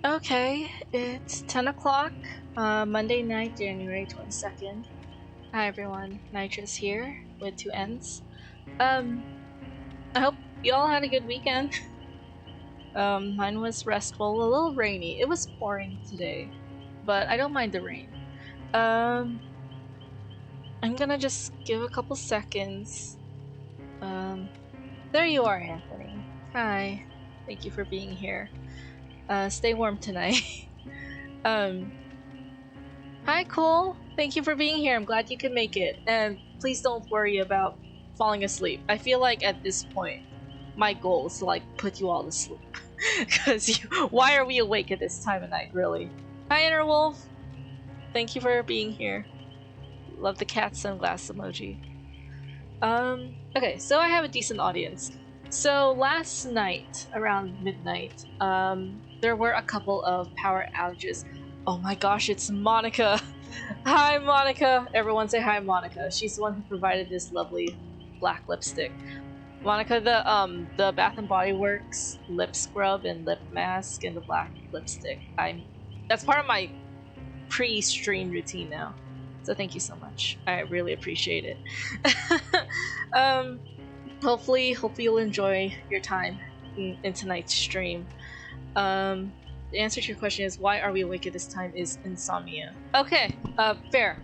Okay, it's 10 o'clock, Monday night, January 22nd. Hi everyone, Nitrous here with two N's. I hope you all had a good weekend. Mine was restful, a little rainy. It was pouring today, but I don't mind the rain. I'm gonna just give a couple seconds. There you are, Anthony. Hi, thank you for being here. Stay warm tonight. Hi, Cole. Thank you for being here. I'm glad you could make it. And please don't worry about falling asleep. I feel like at this point, my goal is to like put you all to sleep. Because why are we awake at this time of night, really? Hi, Interwolf. Thank you for being here. Love the cat sunglass emoji. Okay, so I have a decent audience. So last night, around midnight, there were a couple of power outages. Oh my gosh, it's Monica! Hi, Monica! Everyone say hi, Monica. She's the one who provided this lovely black lipstick. Monica, the Bath & Body Works lip scrub and lip mask and the black lipstick. That's part of my pre-stream routine now. So thank you so much. I really appreciate it. Hopefully you'll enjoy your time in tonight's stream. The answer to your question is, why are we awake at this time, is insomnia. Okay, fair.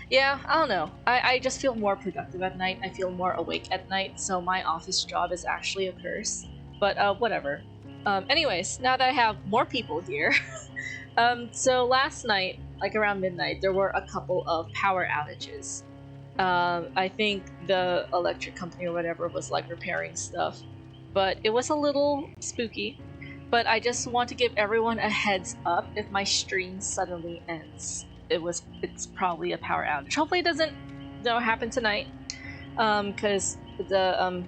Yeah, I don't know. I just feel more productive at night. I feel more awake at night, so my office job is actually a curse. But, whatever. Anyways, now that I have more people here, so last night, like around midnight, there were a couple of power outages. I think the electric company or whatever was like repairing stuff, but it was a little spooky. But I just want to give everyone a heads up if my stream suddenly ends. It's probably a power outage. Hopefully it doesn't happen tonight, because the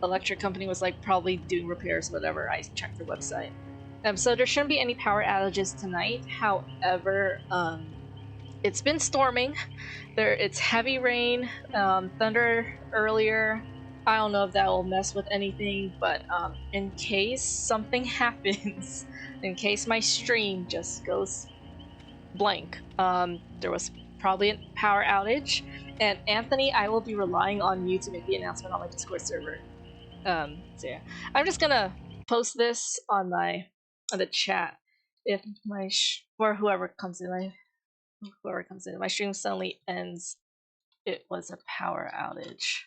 electric company was like probably doing repairs, whatever. I checked their website. So there shouldn't be any power outages tonight. However, it's been storming. It's heavy rain, thunder earlier. I don't know if that will mess with anything, but in case something happens, in case my stream just goes blank, there was probably a power outage. And Anthony, I will be relying on you to make the announcement on my Discord server. So yeah, I'm just gonna post this on the chat if for whoever comes in. My stream suddenly ends. It was a power outage.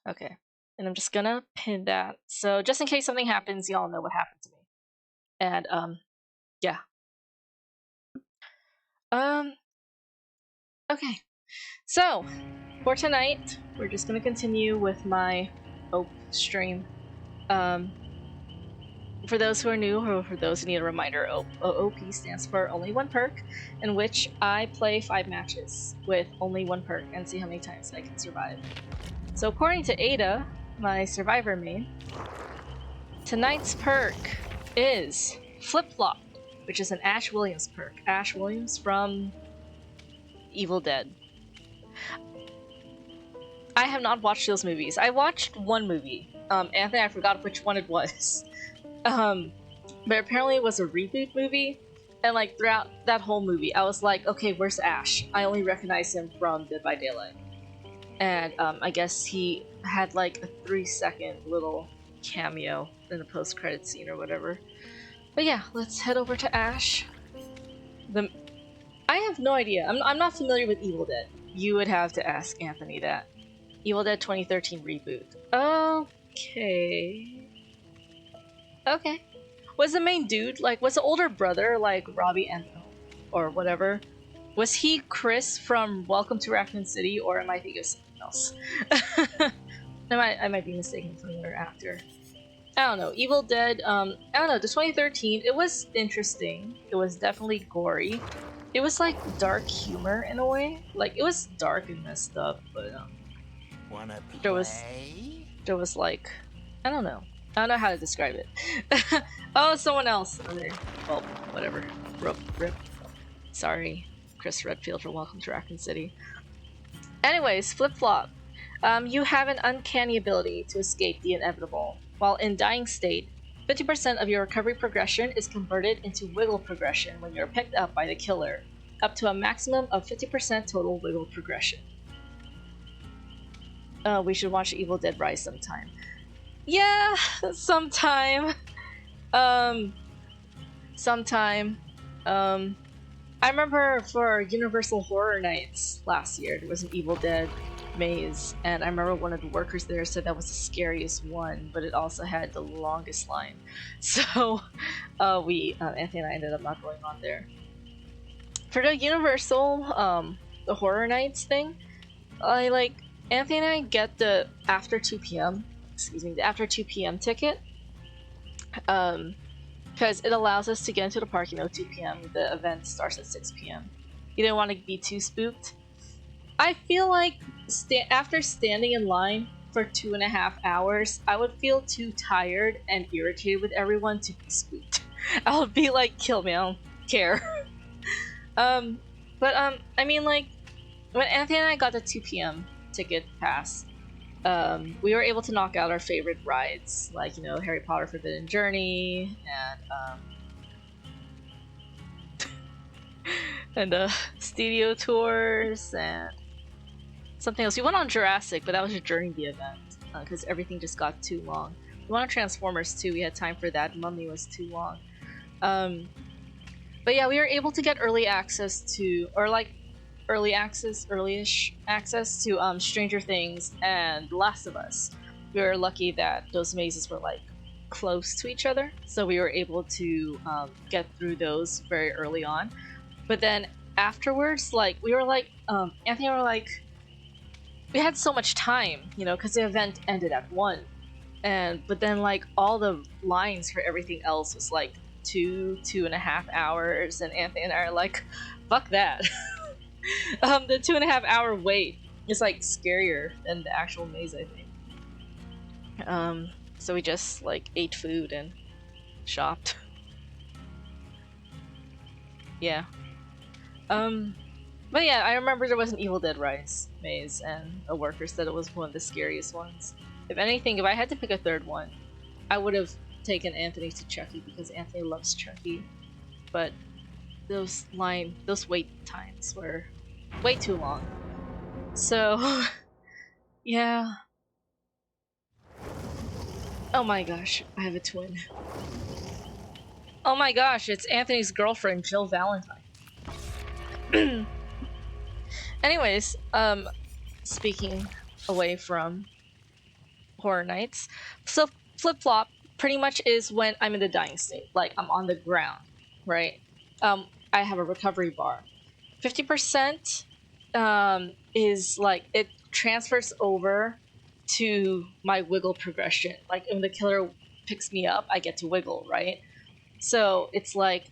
Okay, and I'm just gonna pin that, so just in case something happens, y'all know what happened to me. And yeah. Okay, so for tonight, we're just gonna continue with my OP stream. For those who are new, or for those who need a reminder, OP stands for only one perk, in which I play 5 matches with only one perk and see how many times I can survive. So according to Ada, my survivor main, tonight's perk is Flip Flop, which is an Ash Williams perk. Ash Williams from Evil Dead. I have not watched those movies. I watched one movie. Anthony, I forgot which one it was. But apparently it was a reboot movie, and like throughout that whole movie, I was like, okay, where's Ash? I only recognize him from Dead by Daylight. And I guess he had like a 3-second little cameo in the post-credit scene or whatever. But yeah, let's head over to Ash. I have no idea. I'm not familiar with Evil Dead. You would have to ask Anthony that. Evil Dead 2013 reboot. Okay. Was the main dude, like, was the older brother, like, Robbie Enthal, or whatever? Was he Chris from Welcome to Raccoon City, or am I thinking of something else? I might be mistaken for another actor. I don't know. Evil Dead, I don't know, the 2013, it was interesting. It was definitely gory. It was, like, dark humor in a way. Like, it was dark and messed up, but, Wanna play? there was, like, I don't know how to describe it. Oh, someone else. Okay. Well, whatever. Rip. Sorry, Chris Redfield from Welcome to Raccoon City. Anyways, Flip Flop. You have an uncanny ability to escape the inevitable. While in dying state, 50% of your recovery progression is converted into wiggle progression when you're picked up by the killer, up to a maximum of 50% total wiggle progression. We should watch Evil Dead Rise sometime. Yeah, sometime. Sometime. I remember for Universal Horror Nights last year, there was an Evil Dead maze, and I remember one of the workers there said that was the scariest one, but it also had the longest line. So, Anthony and I ended up not going on there. For the Universal, the Horror Nights thing, Anthony and I get the after 2 p.m. The after 2 p.m. ticket. Because it allows us to get into the park, 2 p.m. The event starts at 6 p.m. You don't want to be too spooked. I feel like after standing in line for 2.5 hours, I would feel too tired and irritated with everyone to be spooked. I would be like, kill me, I don't care. I mean, like, when Anthony and I got the 2 p.m. ticket pass, we were able to knock out our favorite rides, like, Harry Potter Forbidden Journey, and studio tours, and something else. We went on Jurassic, but that was just during the event, because everything just got too long. We went on Transformers too, we had time for that. Mummy was too long. But yeah, we were able to get early access to, or like, early-ish access to Stranger Things and Last of Us. We were lucky that those mazes were like close to each other, so we were able to get through those very early on. But then afterwards, like, we were like, Anthony and I were like, we had so much time, because the event ended at 1, but then like all the lines for everything else was like 2.5 hours, and Anthony and I are like, fuck that. The 2.5 hour wait is like scarier than the actual maze, I think. So we just like ate food and shopped. Yeah. But yeah, I remember there was an Evil Dead Rise maze, and a worker said it was one of the scariest ones. If anything, if I had to pick a third one, I would have taken Anthony to Chucky, because Anthony loves Chucky. But those wait times were way too long. So, yeah. Oh my gosh, I have a twin. Oh my gosh, it's Anthony's girlfriend, Jill Valentine. Anyways, speaking away from Horror Nights, so flip-flop pretty much is when I'm in the dying state, like I'm on the ground, right? I have a recovery bar. 50% is like, it transfers over to my wiggle progression. Like, when the killer picks me up, I get to wiggle, right? So it's like,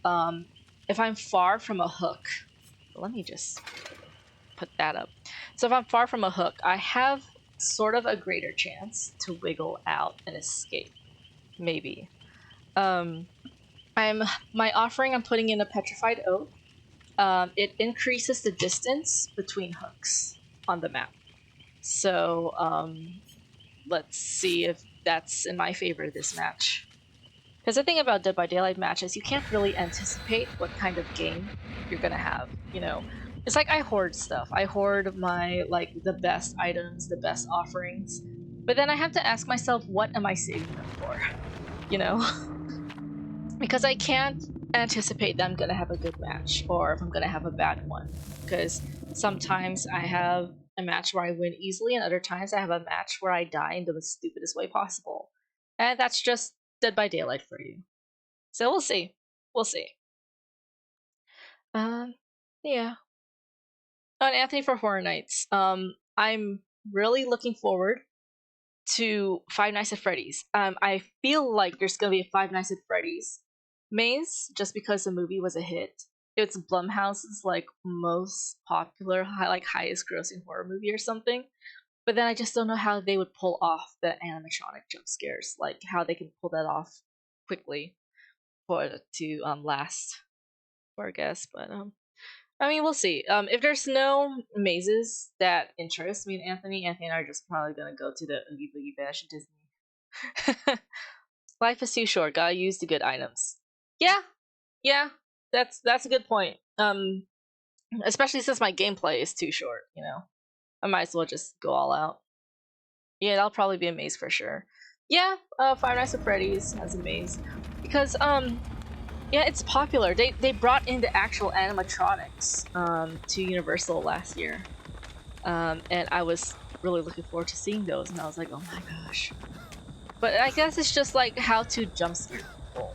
if I'm far from a hook, let me just put that up. So if I'm far from a hook, I have sort of a greater chance to wiggle out and escape, maybe. My offering, I'm putting in a petrified oak. It increases the distance between hooks on the map. So let's see if that's in my favor this match. Because the thing about Dead by Daylight matches, you can't really anticipate what kind of game you're gonna have. It's like I hoard stuff. I hoard my, like, the best items, the best offerings, but then I have to ask myself, what am I saving them for? Because I can't anticipate that I'm gonna have a good match, or if I'm gonna have a bad one. Because sometimes I have a match where I win easily, and other times I have a match where I die in the stupidest way possible. And that's just Dead by Daylight for you. So we'll see. We'll see. Yeah. On Anthony for Horror Nights, I'm really looking forward to Five Nights at Freddy's. I feel like there's gonna be a Five Nights at Freddy's maze just because the movie was a hit. It's Blumhouse's like most popular, highest grossing horror movie or something. But then I just don't know how they would pull off the animatronic jump scares, like how they can pull that off quickly for it to last for a guess. But I mean, we'll see. If there's no mazes that interest me and Anthony and I are just probably gonna go to the Oogie Boogie Bash at Disney. Life is too short. Gotta use the good items. Yeah, yeah, that's a good point. Especially since my gameplay is too short. You know, I might as well just go all out. Yeah, that'll probably be a maze for sure. Yeah, Five Nights at Freddy's has a maze because yeah, it's popular. They brought in the actual animatronics to Universal last year, and I was really looking forward to seeing those, and I was like, oh my gosh. But I guess it's just like how to jump scare people.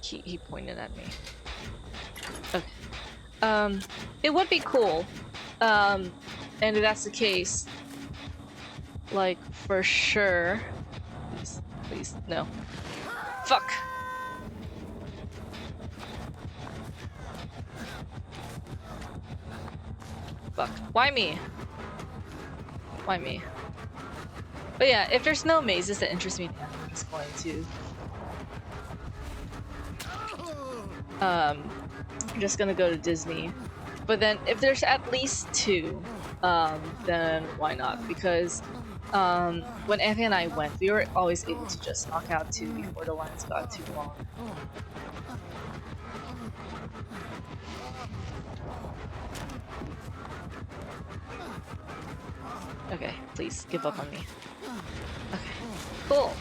He pointed at me. Okay. It would be cool, and if that's the case, like for sure. Please, no. Fuck. Fuck. Why me? Why me? But yeah, if there's no mazes that interest me, I'm just going to I'm just gonna go to Disney. But then if there's at least 2, then why not? Because when Anthony and I went, we were always able to just knock out 2 before the lines got too long. Okay, please give up on me. Okay, cool.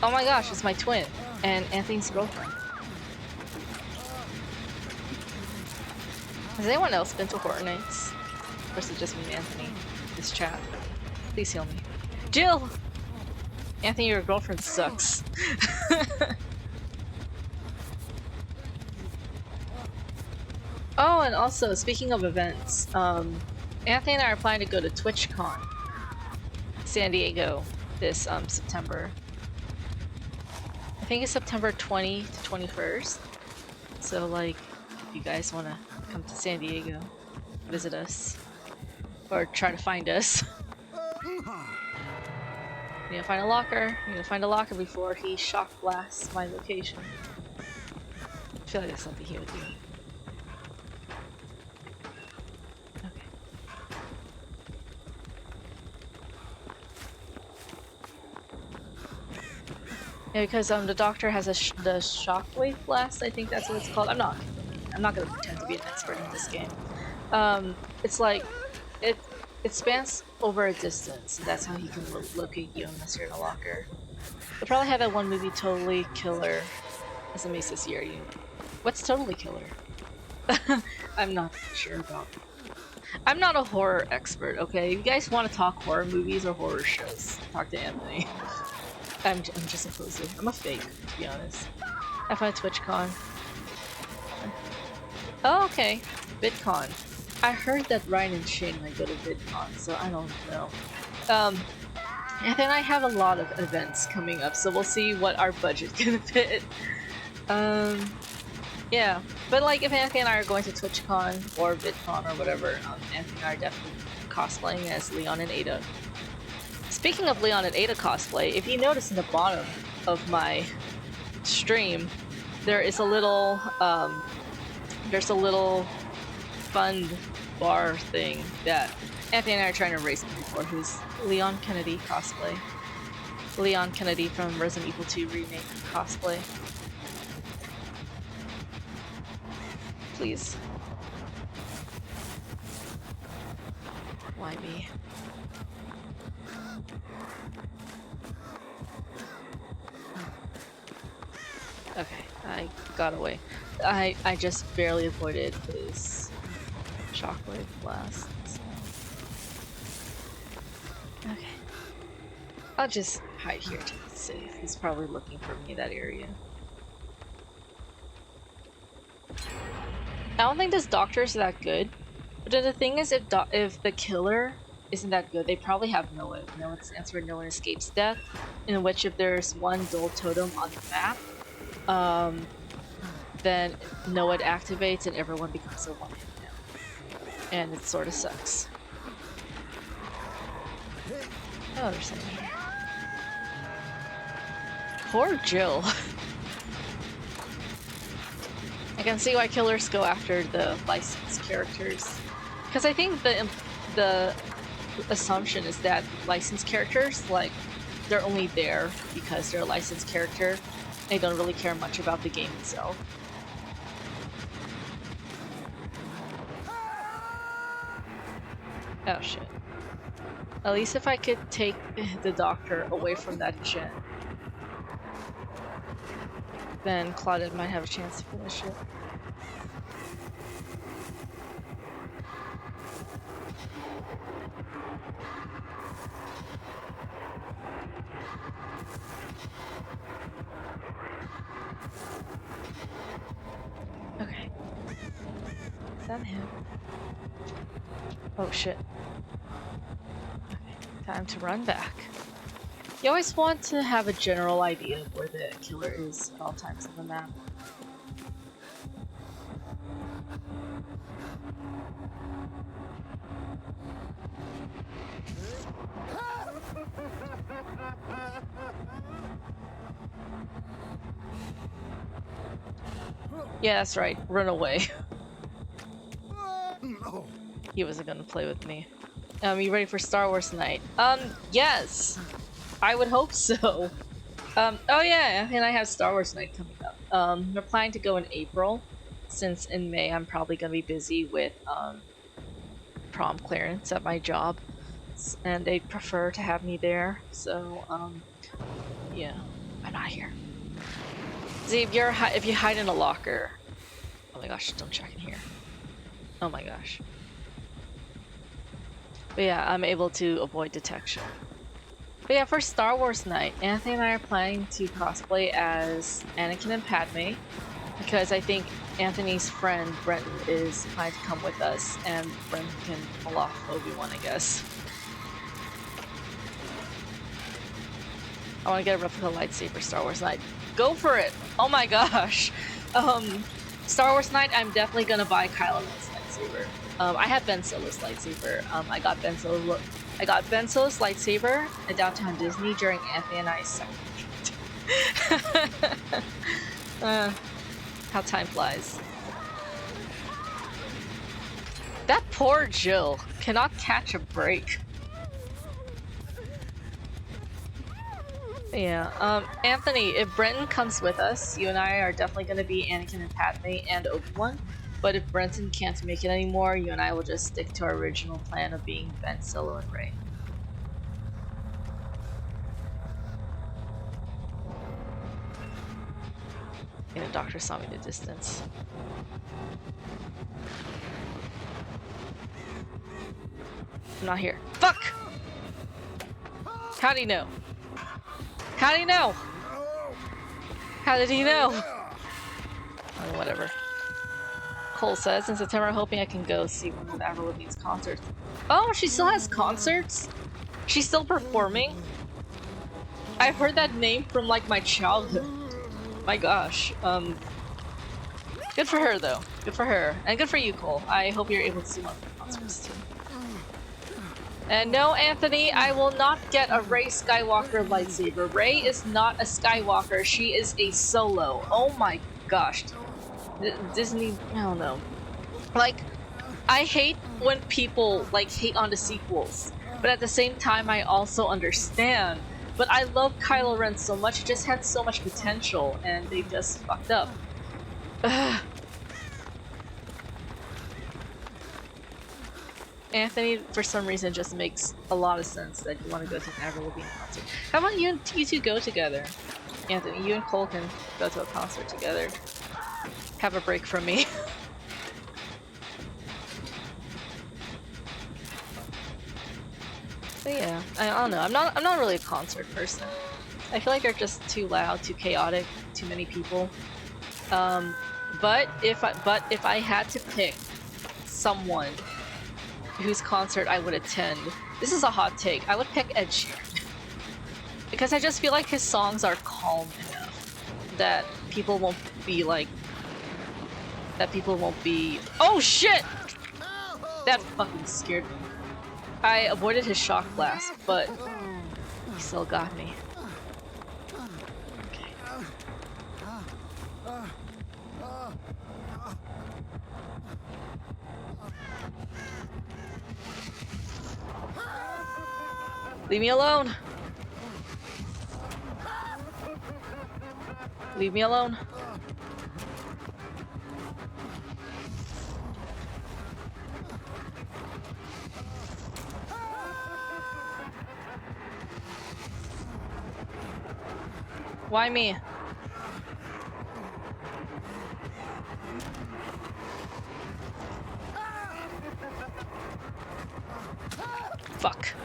Oh my gosh, it's my twin and Anthony's girlfriend. Has anyone else been to Horror Nights? Or is it just me and Anthony? This chat. Please heal me. Jill! Anthony, your girlfriend sucks. Oh, and also, speaking of events, Anthony and I are planning to go to TwitchCon San Diego this September. I think it's September 20 to 21st. So like, if you guys want to come to San Diego, visit us, or try to find us. You need to find a locker. You need to find a locker before he shock blasts my location. I feel like that's something he would do. Okay. Yeah, because the doctor has the shockwave blast. I think that's what it's called. I'm not gonna pretend to be an expert in this game. It's like it spans over a distance. That's how he can locate you unless you're in a locker. They probably had that one movie, Totally Killer, as a maze this year. What's Totally Killer? I'm not sure about. I'm not a horror expert. Okay, if you guys want to talk horror movies or horror shows, talk to Anthony. I'm just a poser. I'm a fake, to be honest. Have fun at TwitchCon. Oh, okay. VidCon. I heard that Ryan and Shane might go to VidCon, so I don't know. And then I have a lot of events coming up, so we'll see what our budget can fit. Yeah. But like, if Anthony and I are going to TwitchCon or VidCon or whatever, Anthony and I are definitely cosplaying as Leon and Ada. Speaking of Leon and Ada cosplay, if you notice in the bottom of my stream, there is a little, there's a little fund bar thing that Anthony and I are trying to raise money for, who's Leon Kennedy cosplay. Leon Kennedy from Resident Evil 2 Remake cosplay. Please. Why me? Okay, I got away. I just barely avoided his shockwave blast. Okay. I'll just hide here to be safe. He's probably looking for me in that area. I don't think this doctor is that good. But then the thing is, if the killer isn't that good, they probably have Noah. Noah stands for No One Escapes Death, in which if there's one dual totem on the map, then Noah activates and everyone becomes a one-hit now. And it sort of sucks. Oh, there's something here. Poor Jill. I can see why killers go after the licensed characters. Because I think the assumption is that licensed characters, like, they're only there because they're a licensed character. They don't really care much about the game itself. Oh shit. At least if I could take the doctor away from that gen, then Claudette might have a chance to finish it. Okay. Is that him? Oh shit. Okay, time to run back. You always want to have a general idea of where the killer is at all times on the map. Yeah, that's right. Run away. He wasn't gonna play with me. You ready for Star Wars night? Yes! I would hope so. Oh yeah, and I have Star Wars night coming up. We're planning to go in April, since in May I'm probably gonna be busy with, prom clearance at my job. And they prefer to have me there, so, yeah. I'm not here. See, if you hide in a locker... Oh my gosh, don't check in here. Oh my gosh. But yeah, I'm able to avoid detection. But yeah, for Star Wars night, Anthony and I are planning to cosplay as Anakin and Padme, because I think Anthony's friend, Brenton, is planning to come with us, and Brenton can pull off Obi-Wan, I guess. I want to get a replica lightsaber Star Wars night. Go for it! Oh my gosh! Star Wars night, I'm definitely gonna buy Kylo Ren's lightsaber. I have Ben Solo's lightsaber. I got Ben Solo's lightsaber at Downtown Disney during Anthony and I's second how time flies. That poor Jill cannot catch a break. Yeah, Anthony, if Brenton comes with us, you and I are definitely going to be Anakin and Padme and Obi-Wan. But if Brenton can't make it anymore, you and I will just stick to our original plan of being Ben Solo and Rey. And the doctor saw me in the distance. I'm not here. Fuck! How'd he know? How did he know? How did he know? Oh, whatever. Cole says, in September I'm hoping I can go see one of Avril Lavigne's concerts. Oh, she still has concerts? She's still performing? I've heard that name from like my childhood. My gosh. Good for her though. Good for her. And good for you, Cole. I hope you're able to see one of her concerts too. And no, Anthony, I will not get a Rey Skywalker lightsaber. Rey is not a Skywalker. She is a Solo. Oh my gosh. Disney, I don't know. Like, I hate when people, like, hate on the sequels. But at the same time, I also understand. But I love Kylo Ren so much. It just had so much potential, and they just fucked up. Ugh. Anthony, for some reason, just makes a lot of sense that you want to go to an Avril Lavigne concert. How about you two go together? Anthony, you and Cole can go to a concert together. Have a break from me. But yeah, I don't know. I'm not really a concert person. I feel like they're just too loud, too chaotic, too many people. But if I had to pick someone whose concert I would attend, this is a hot take, I would pick Ed Sheeran. Because I just feel like his songs are calm enough that people won't be like... Oh shit! That fucking scared me. I avoided his shock blast, but he still got me. Okay. Leave me alone. Leave me alone. Why me? Fuck.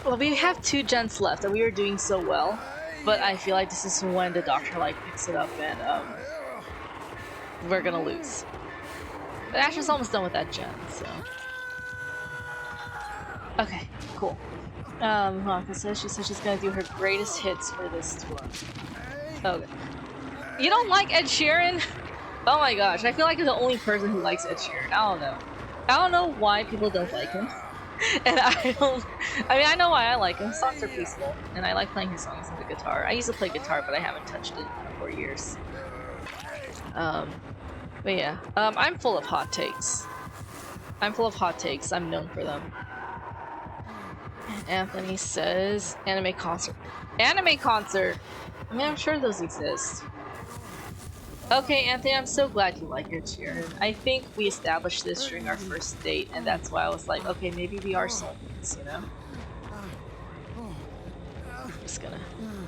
Well, we have 2 gens left, and we are doing so well, but I feel like this is when the doctor like picks it up, and we're gonna lose. But Ash is almost done with that gen, so okay, cool. Monica says she said she's gonna do her greatest hits for this tour. Okay. You don't like Ed Sheeran? Oh my gosh, I feel like I'm the only person who likes Ed Sheeran. I don't know. I don't know why people don't like him. And I mean, I know why I like him. His songs are peaceful, and I like playing his songs on the guitar. I used to play guitar, but I haven't touched it for years. But yeah, I'm full of hot takes. I'm full of hot takes. I'm known for them. Anthony says, anime concert. Anime concert! I mean, I'm sure those exist. Okay, Anthony, I'm so glad you like Ed Sheeran. I think we established this during our first date, and that's why I was like, okay, maybe we are soulmates, you know? I'm just gonna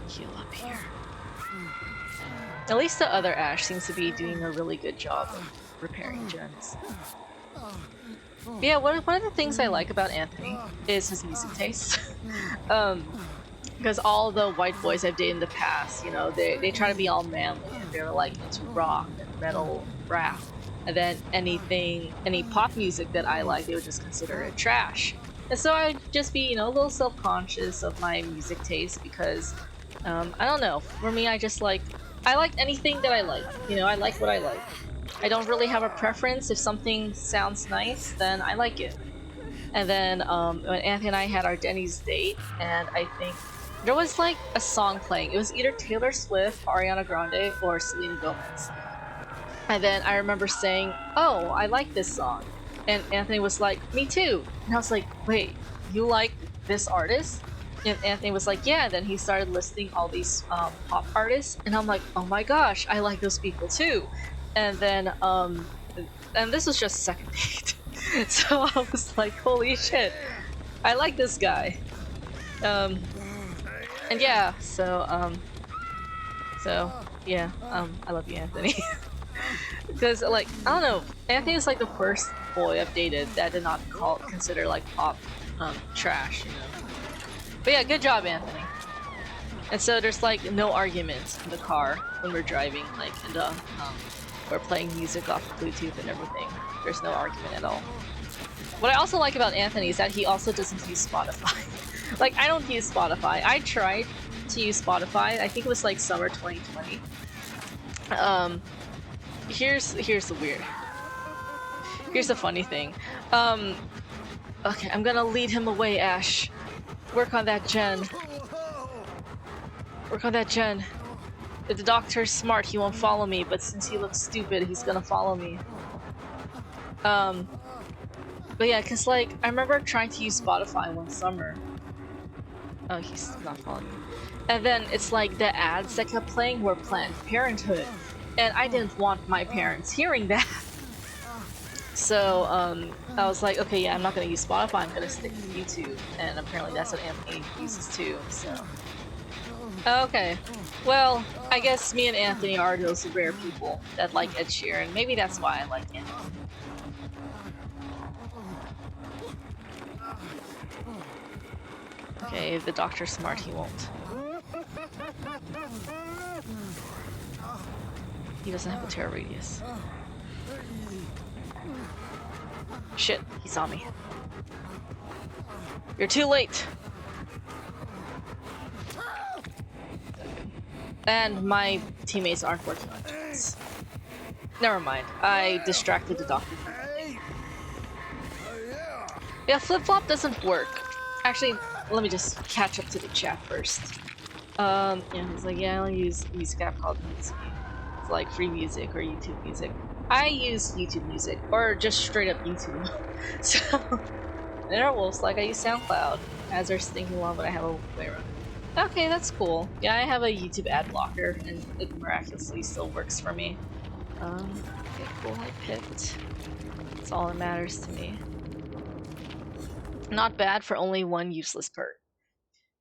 heal up here. At least the other Ash seems to be doing a really good job of repairing gens. Yeah, one of the things I like about Anthony is his music taste. Because all the white boys I've dated in the past, you know, they try to be all manly, and they're like into rock and metal, rap, and then any pop music that I like, they would just consider it trash. And so I'd just be, you know, a little self-conscious of my music taste because, I don't know, for me I like anything that I like, you know, I like what I like. I don't really have a preference. If something sounds nice, then I like it. And then when Anthony and I had our Denny's date, and I think there was like a song playing. It was either Taylor Swift, Ariana Grande, or Selena Gomez. And then I remember saying, oh, I like this song. And Anthony was like, me too. And I was like, wait, you like this artist? And Anthony was like, yeah. And then he started listing all these pop artists. And I'm like, oh my gosh, I like those people too. And then, and this was just second date. So I was like, holy shit, I like this guy. And yeah, so yeah, I love you, Anthony. Because, like, I don't know, Anthony is like the first boy I've dated that did not consider like pop trash, you know. But yeah, good job, Anthony. And so there's like no arguments in the car when we're driving, like, and we're playing music off Bluetooth and everything. There's no argument at all. What I also like about Anthony is that he also doesn't use Spotify. Like, I don't use Spotify. I tried to use Spotify. I think it was like summer 2020. Here's the funny thing. Okay, I'm gonna lead him away, Ash. Work on that gen. Work on that gen. If the doctor's smart, he won't follow me, but since he looks stupid, he's gonna follow me. But yeah, cause like, I remember trying to use Spotify one summer. Oh, he's not following me. And then it's like the ads that kept playing were Planned Parenthood. And I didn't want my parents hearing that. So, I was like, okay, yeah, I'm not gonna use Spotify, I'm gonna stick to YouTube. And apparently that's what Anthony uses too, so. Okay. Well, I guess me and Anthony are those rare people that like Ed Sheeran. Maybe that's why I like him. Okay, if the doctor's smart, he won't. He doesn't have a terror radius. Shit, he saw me. You're too late! And my teammates aren't working on things. Never mind, I distracted the doctor. Yeah, flip-flop doesn't work. Actually, let me just catch up to the chat first. Yeah, he's like, yeah, I'll use a music app called Music. It's like free music or YouTube music. I use YouTube music, or just straight up YouTube. So, Interwolf's like I use SoundCloud as our stinking one, but I have a way around it. Okay, that's cool. Yeah, I have a YouTube ad blocker, and it miraculously still works for me. Okay, cool. I picked. That's all that matters to me. Not bad for only one useless perk.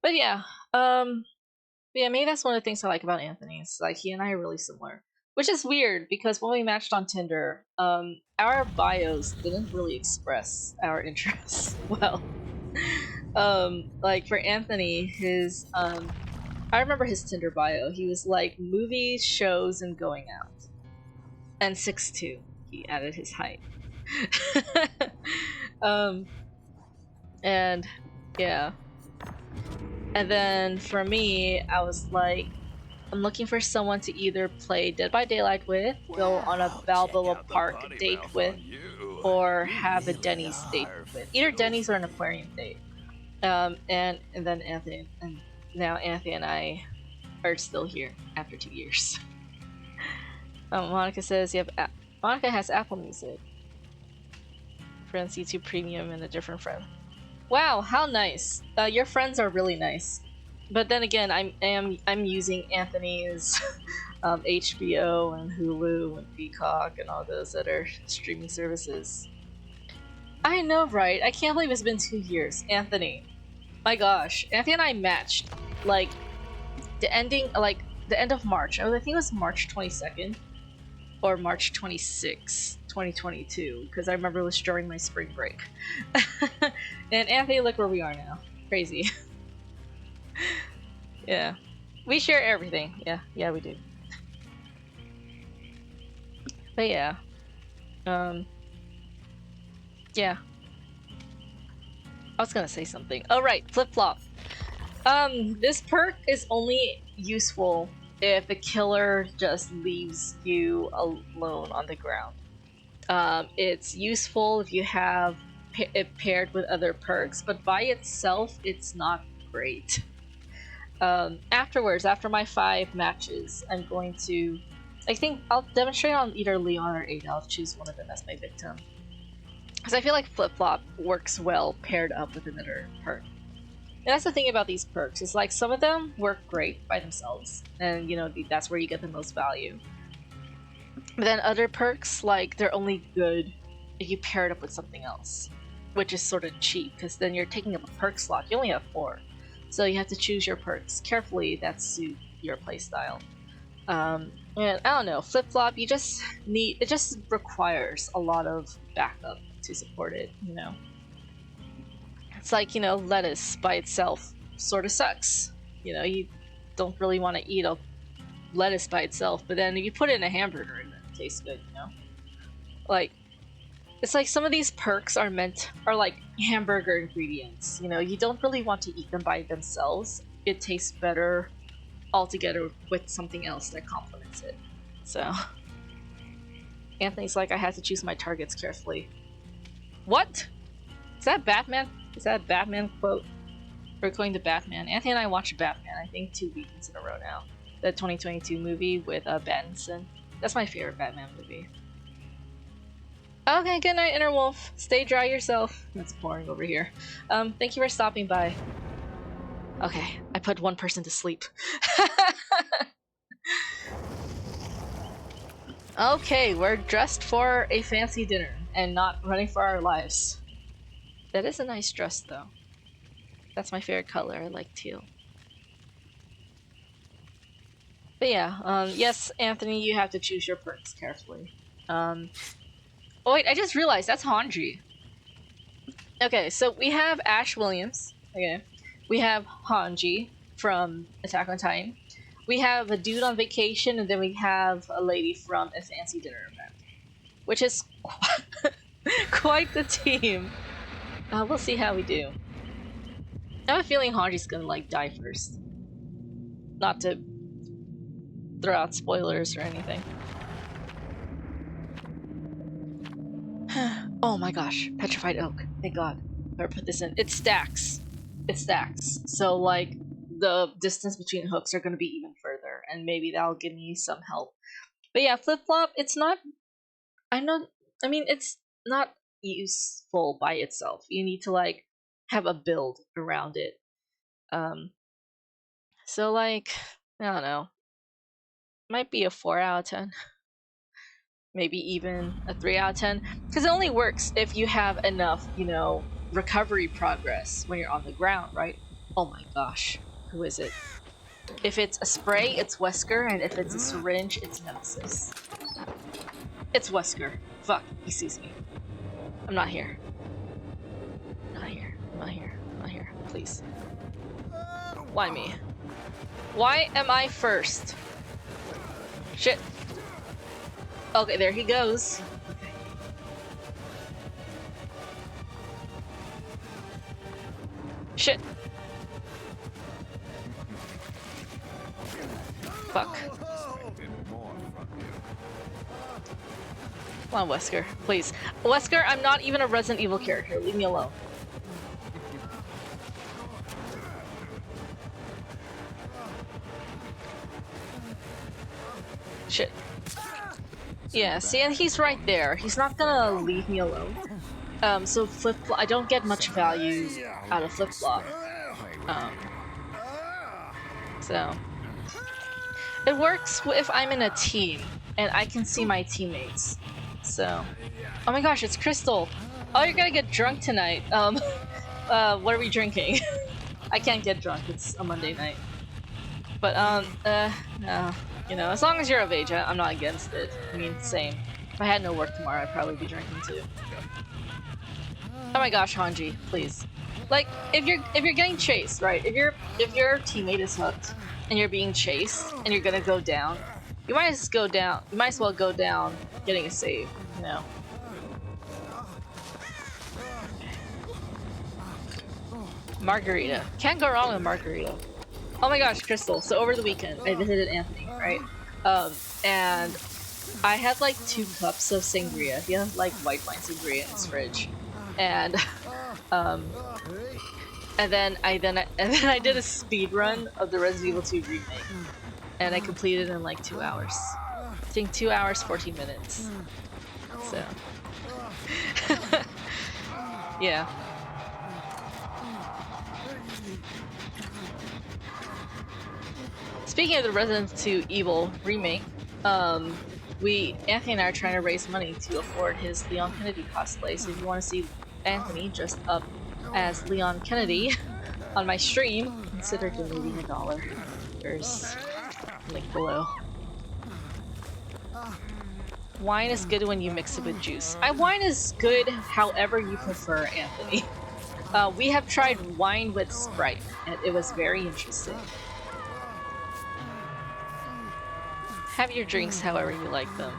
But yeah, yeah, maybe that's one of the things I like about Anthony. It's like he and I are really similar. Which is weird because when we matched on Tinder, our bios didn't really express our interests well. Like for Anthony, his I remember his Tinder bio. He was like movies, shows, and going out. And 6'2". He added his height. And yeah. And then for me, I was like, I'm looking for someone to either play Dead by Daylight with, go on a Balboa Park date with, or have a Denny's date with. Either Denny's or an aquarium date. And then Anthony, and now Anthony and I are still here after 2 years. Monica says you have Monica has Apple Music. Friends YouTube Premium and a different friend. Wow, how nice! Your friends are really nice. But then again, I'm using Anthony's HBO and Hulu and Peacock and all those other streaming services. I know, right? I can't believe it's been 2 years, Anthony. My gosh, Anthony and I matched like the end of March. I think it was March 22nd or March 26th, 2022, because I remember it was during my spring break. And Anthony, look where we are now. Crazy. Yeah. We share everything. Yeah, we do. But yeah. Yeah. I was gonna say something. Oh right, flip-flop. This perk is only useful if the killer just leaves you alone on the ground. It's useful if you have it paired with other perks, but by itself, it's not great. Afterwards, after my 5 matches, I'm going to... I think I'll demonstrate on either Leon or Ada. I'll choose one of them as my victim. Because I feel like flip-flop works well paired up with another perk. And that's the thing about these perks, is like some of them work great by themselves, and you know, that's where you get the most value. But then other perks, like, they're only good if you pair it up with something else, which is sort of cheap, because then you're taking up a perk slot. You only have 4. So you have to choose your perks carefully that suit your playstyle. And I don't know, flip-flop, it just requires a lot of backup to support it, you know? It's like, you know, lettuce by itself sort of sucks. You know, you don't really want to eat a lettuce by itself, but then if you put it in a hamburger and it tastes good, you know? Like, it's like some of these perks are like hamburger ingredients, you know? You don't really want to eat them by themselves. It tastes better altogether with something else that complements it. So, Anthony's like, I had to choose my targets carefully. What? Is that Batman? Is that a Batman quote? We're going to Batman. Anthony and I watched Batman, I think 2 weekends in a row now. The 2022 movie with Pattinson. That's my favorite Batman movie. Okay, good night, Interwolf. Stay dry yourself. It's pouring over here. Thank you for stopping by. Okay, I put one person to sleep. Okay, we're dressed for a fancy dinner and not running for our lives. That is a nice dress, though. That's my favorite color. I like teal. But yeah, yes, Anthony, you have to choose your perks carefully. Oh wait, I just realized that's Hanji. Okay, so we have Ash Williams. Okay, we have Hanji from Attack on Titan. We have a dude on vacation, and then we have a lady from a fancy dinner event, which is quite the team. We'll see how we do. I have a feeling Hanji's gonna like die first. Not to throw out spoilers or anything. Oh my gosh, petrified oak. Thank God. Better put this in. It stacks. It stacks. So like the distance between hooks are gonna be even further, and maybe that'll give me some help. But yeah, flip flop. It's not. I mean, it's not useful by itself. You need to like have a build around it. So like I don't know, might be a 4 out of 10, maybe even a 3 out of 10, because it only works if you have enough, you know, recovery progress when you're on the ground, right? Oh my gosh, who is it? If it's a spray, it's Wesker, and if it's a syringe, it's Nemesis. It's Wesker. Fuck, he sees me. I'm not here. I'm not here. I'm not here. I'm not here. Please. Why me? Why am I first? Shit. Okay, there he goes. Okay. Shit. Fuck. Come on, Wesker, please. Wesker, I'm not even a Resident Evil character. Leave me alone. Shit. Yeah, see, and he's right there. He's not gonna leave me alone. So flip-flop, I don't get much value out of flip-flop. So it works if I'm in a team and I can see my teammates. So, oh my gosh, it's Crystal. Oh, you're gonna get drunk tonight. What are we drinking? I can't get drunk. It's a Monday night. But no. You know, as long as you're of age, I'm not against it. I mean, same. If I had no work tomorrow, I'd probably be drinking too. Oh my gosh, Hanji, please. Like, if you're getting chased, right? If your teammate is hooked and you're being chased and you're gonna go down, you might as go down. You might as well go down getting a save. You know. Margarita. Can't go wrong with margarita. Oh my gosh, Crystal. So over the weekend, I visited Anthony, right? And I had like 2 cups of sangria. He had like white wine sangria in his fridge, and then I did a speed run of the Resident Evil 2 remake, and I completed it in like 2 hours. I think 2 hours 14 minutes. So yeah. Speaking of the Resident Evil remake, Anthony and I are trying to raise money to afford his Leon Kennedy cosplay. So if you want to see Anthony dressed up as Leon Kennedy on my stream, consider donating $1. There's a link below. Wine is good when you mix it with juice. Wine is good however you prefer, Anthony. We have tried wine with Sprite, and it was very interesting. Have your drinks however you like them.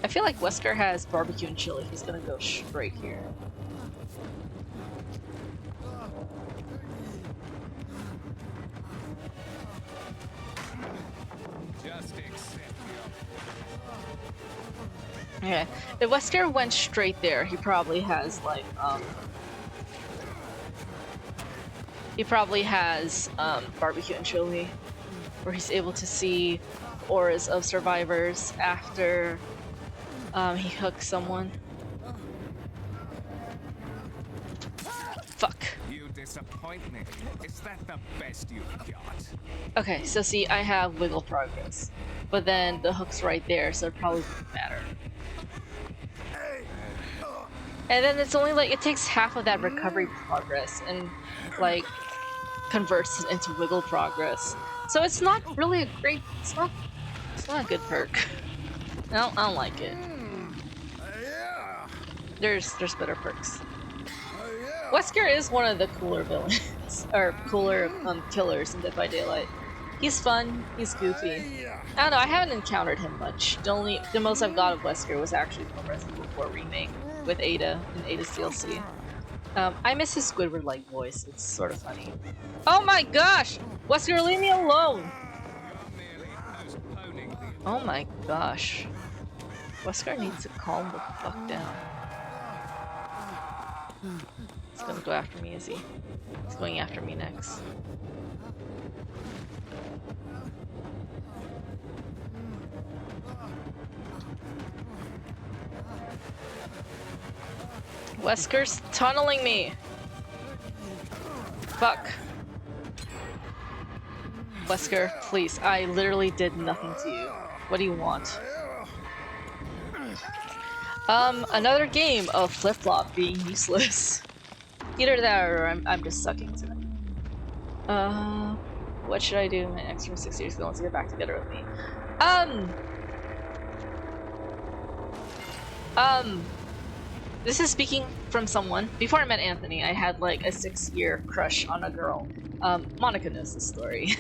I feel like Wesker has barbecue and chili. He's gonna go straight here. Okay, if Wesker went straight there, he probably has like barbecue and chili, where he's able to see auras of survivors after he hooks someone. Fuck. You disappoint me. Is that the best you've got? Okay, so see, I have wiggle progress, but then the hook's right there, so it probably wouldn't matter. And then it's only like, it takes half of that recovery progress and like converts it into wiggle progress. So it's not really a great, it's not a good perk. I don't like it. There's better perks. Wesker is one of the cooler villains, or cooler killers in Dead by Daylight. He's fun, he's goofy. I don't know, I haven't encountered him much. The most I've got of Wesker was actually from Resident Evil 4 Remake with Ada and Ada's DLC. I miss his Squidward-like voice, it's sort of funny. Oh my gosh! Wesker, leave me alone! Oh my gosh. Wesker needs to calm the fuck down. He's gonna go after me, is he? He's going after me next. Wesker's tunneling me! Fuck. Wesker, please. I literally did nothing to you. What do you want? Another game of flip-flop being useless. Either that or I'm just sucking tonight. What should I do? My ex from 6 years ago wants to get back together with me. This is speaking from someone. Before I met Anthony, I had like a 6-year crush on a girl. Monica knows the story.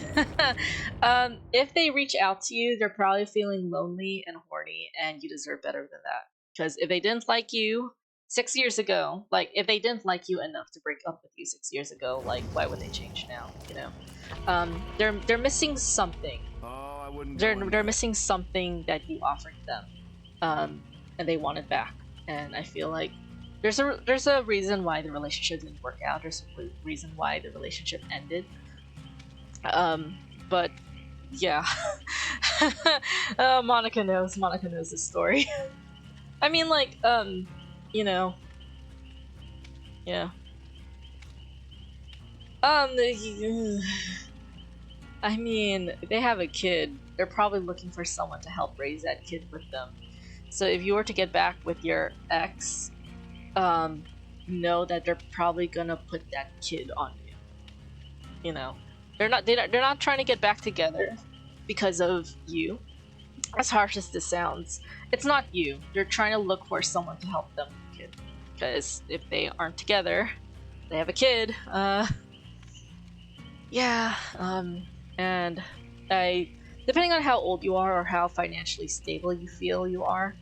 If they reach out to you, they're probably feeling lonely and horny, and you deserve better than that. Because if they didn't like you 6 years ago, like if they didn't like you enough to break up with you 6 years ago, like why would they change now? You know, they're missing something. Oh, I wouldn't. They're missing something that you offered them, and they want it back. And I feel like there's a reason why the relationship didn't work out. There's a reason why the relationship ended. But yeah, Monica knows the story. I mean, like, you know, yeah. I mean, if they have a kid, they're probably looking for someone to help raise that kid with them. So if you were to get back with your ex, know that they're probably gonna put that kid on you. You know, they're not trying to get back together because of you. As harsh as this sounds, it's not you. They're trying to look for someone to help them with the kid. Because if they aren't together, they have a kid. Yeah. And depending on how old you are or how financially stable you feel you are,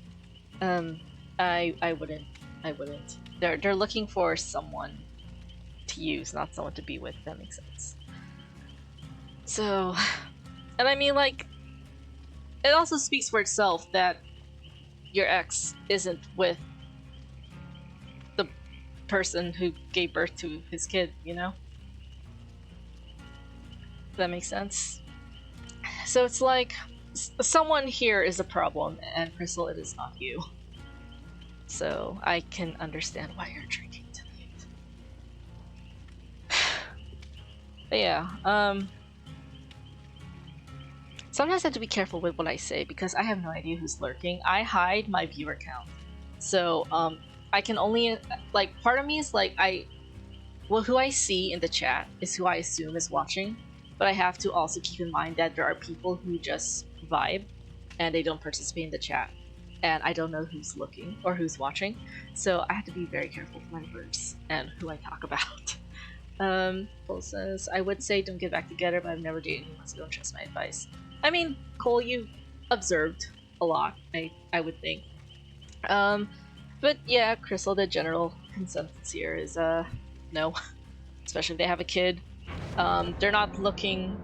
I wouldn't. They're looking for someone to use, not someone to be with. If that makes sense. So, and I mean, like, it also speaks for itself that your ex isn't with the person who gave birth to his kid, you know? Does that make sense? So it's like, someone here is a problem, and Crystal, it is not you. So I can understand why you're drinking tonight. But yeah, sometimes I have to be careful with what I say because I have no idea who's lurking. I hide my viewer count. So, I can only, like, part of me is like, who I see in the chat is who I assume is watching. But I have to also keep in mind that there are people who just vibe and they don't participate in the chat. And I don't know who's looking or who's watching. So I have to be very careful with my words and who I talk about. Cole says, I would say don't get back together, but I've never dated anyone, so don't trust my advice. I mean, Cole, you observed a lot, I would think. But yeah, Crystal, the general consensus here is, no. Especially if they have a kid. They're not looking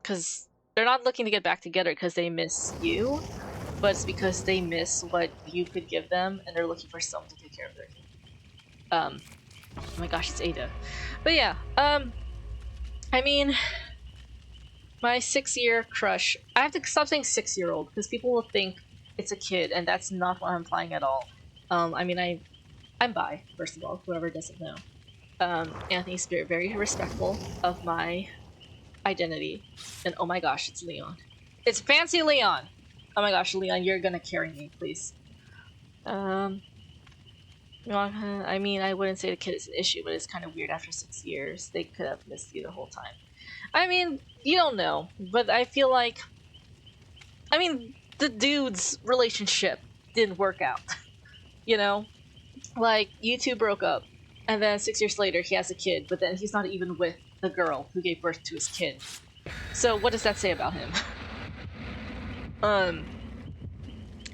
to get back together because they miss you, but it's because they miss what you could give them, and they're looking for someone to take care of their kid. Oh my gosh, it's Ada. But yeah, I mean, my 6-year crush. I have to stop saying 6-year-old because people will think it's a kid, and that's not what I'm implying at all. I mean, I'm bi, first of all, whoever doesn't know. Anthony's very respectful of my identity. And oh my gosh, it's Leon. It's fancy Leon! Oh my gosh, Leon, you're gonna carry me, please. I mean, I wouldn't say the kid is an issue, but it's kind of weird after 6 years. They could have missed you the whole time. I mean, you don't know, but I feel like... I mean, the dude's relationship didn't work out. You know? Like, you two broke up. And then 6 years later, he has a kid, but then he's not even with the girl who gave birth to his kid. So what does that say about him?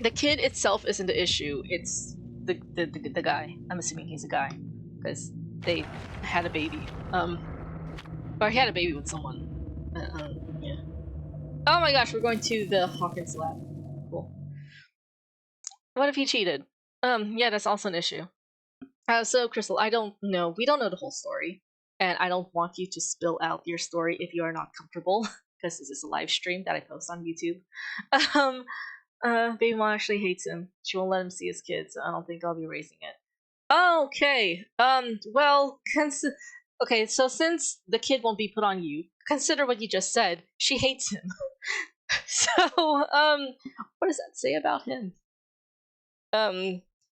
The kid itself isn't the issue. It's the guy. I'm assuming he's a guy because they had a baby. Or he had a baby with someone. Yeah. Oh my gosh, we're going to the Hawkins lab. Cool. What if he cheated? Yeah, that's also an issue. So, Crystal, I don't know. We don't know the whole story. And I don't want you to spill out your story if you are not comfortable. Because this is a live stream that I post on YouTube. Baby mom actually hates him. She won't let him see his kids, so I don't think I'll be raising it. Okay. Well, okay, so since the kid won't be put on you, consider what you just said. She hates him. So, what does that say about him?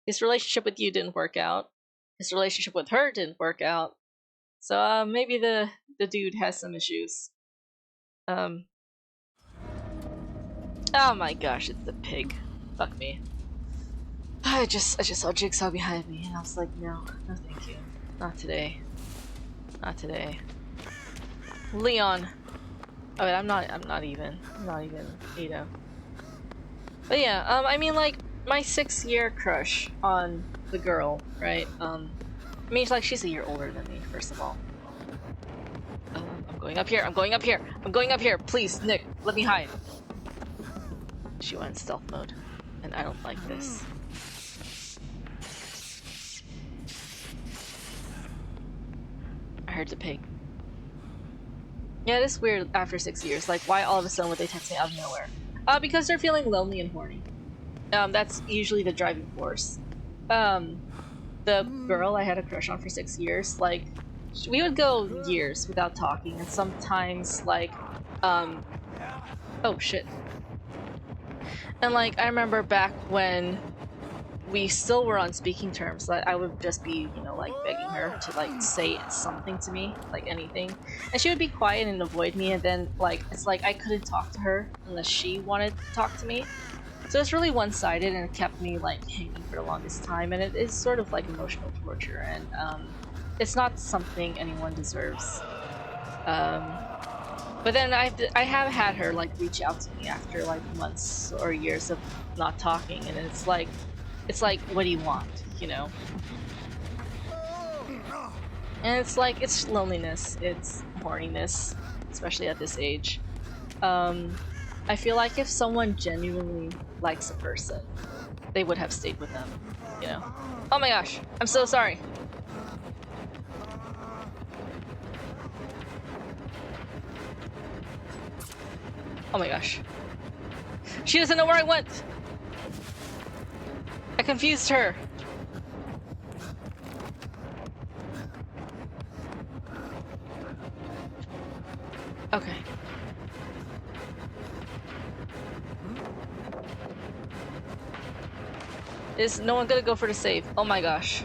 His relationship with you didn't work out. His relationship with her didn't work out. So, maybe the dude has some issues. Oh my gosh, it's the pig. Fuck me. I just saw Jigsaw behind me, and I was like, no, no, thank you, not today, not today. Leon. Oh, wait, I'm not even, you know. But yeah, I mean, like, my 6-year crush on the girl, right? I mean, like, she's a year older than me, first of all. I'm going up here. I'm going up here. I'm going up here. Please, Nick, let me hide. She went in stealth mode, and I don't like this. I heard the pig. Yeah, it is weird after 6 years. Like, why all of a sudden would they text me out of nowhere? Because they're feeling lonely and horny. That's usually the driving force. The girl I had a crush on for 6 years, like, we would go years without talking, and sometimes, like, oh shit. And, like, I remember back when we still were on speaking terms, that I would just be, you know, like, begging her to, like, say something to me, like anything. And she would be quiet and avoid me, and then, like, it's like I couldn't talk to her unless she wanted to talk to me. So it's really one-sided, and it kept me, like, hanging for the longest time, and it is sort of like emotional torture, and it's not something anyone deserves. But then I have had her, like, reach out to me after, like, months or years of not talking, and it's like, what do you want, you know? And it's like, it's loneliness, it's horniness, especially at this age. I feel like if someone genuinely likes a person, they would have stayed with them, you know? Oh my gosh, I'm so sorry. Oh my gosh. She doesn't know where I went! I confused her. Okay. Is no one gonna go for the save? Oh my gosh.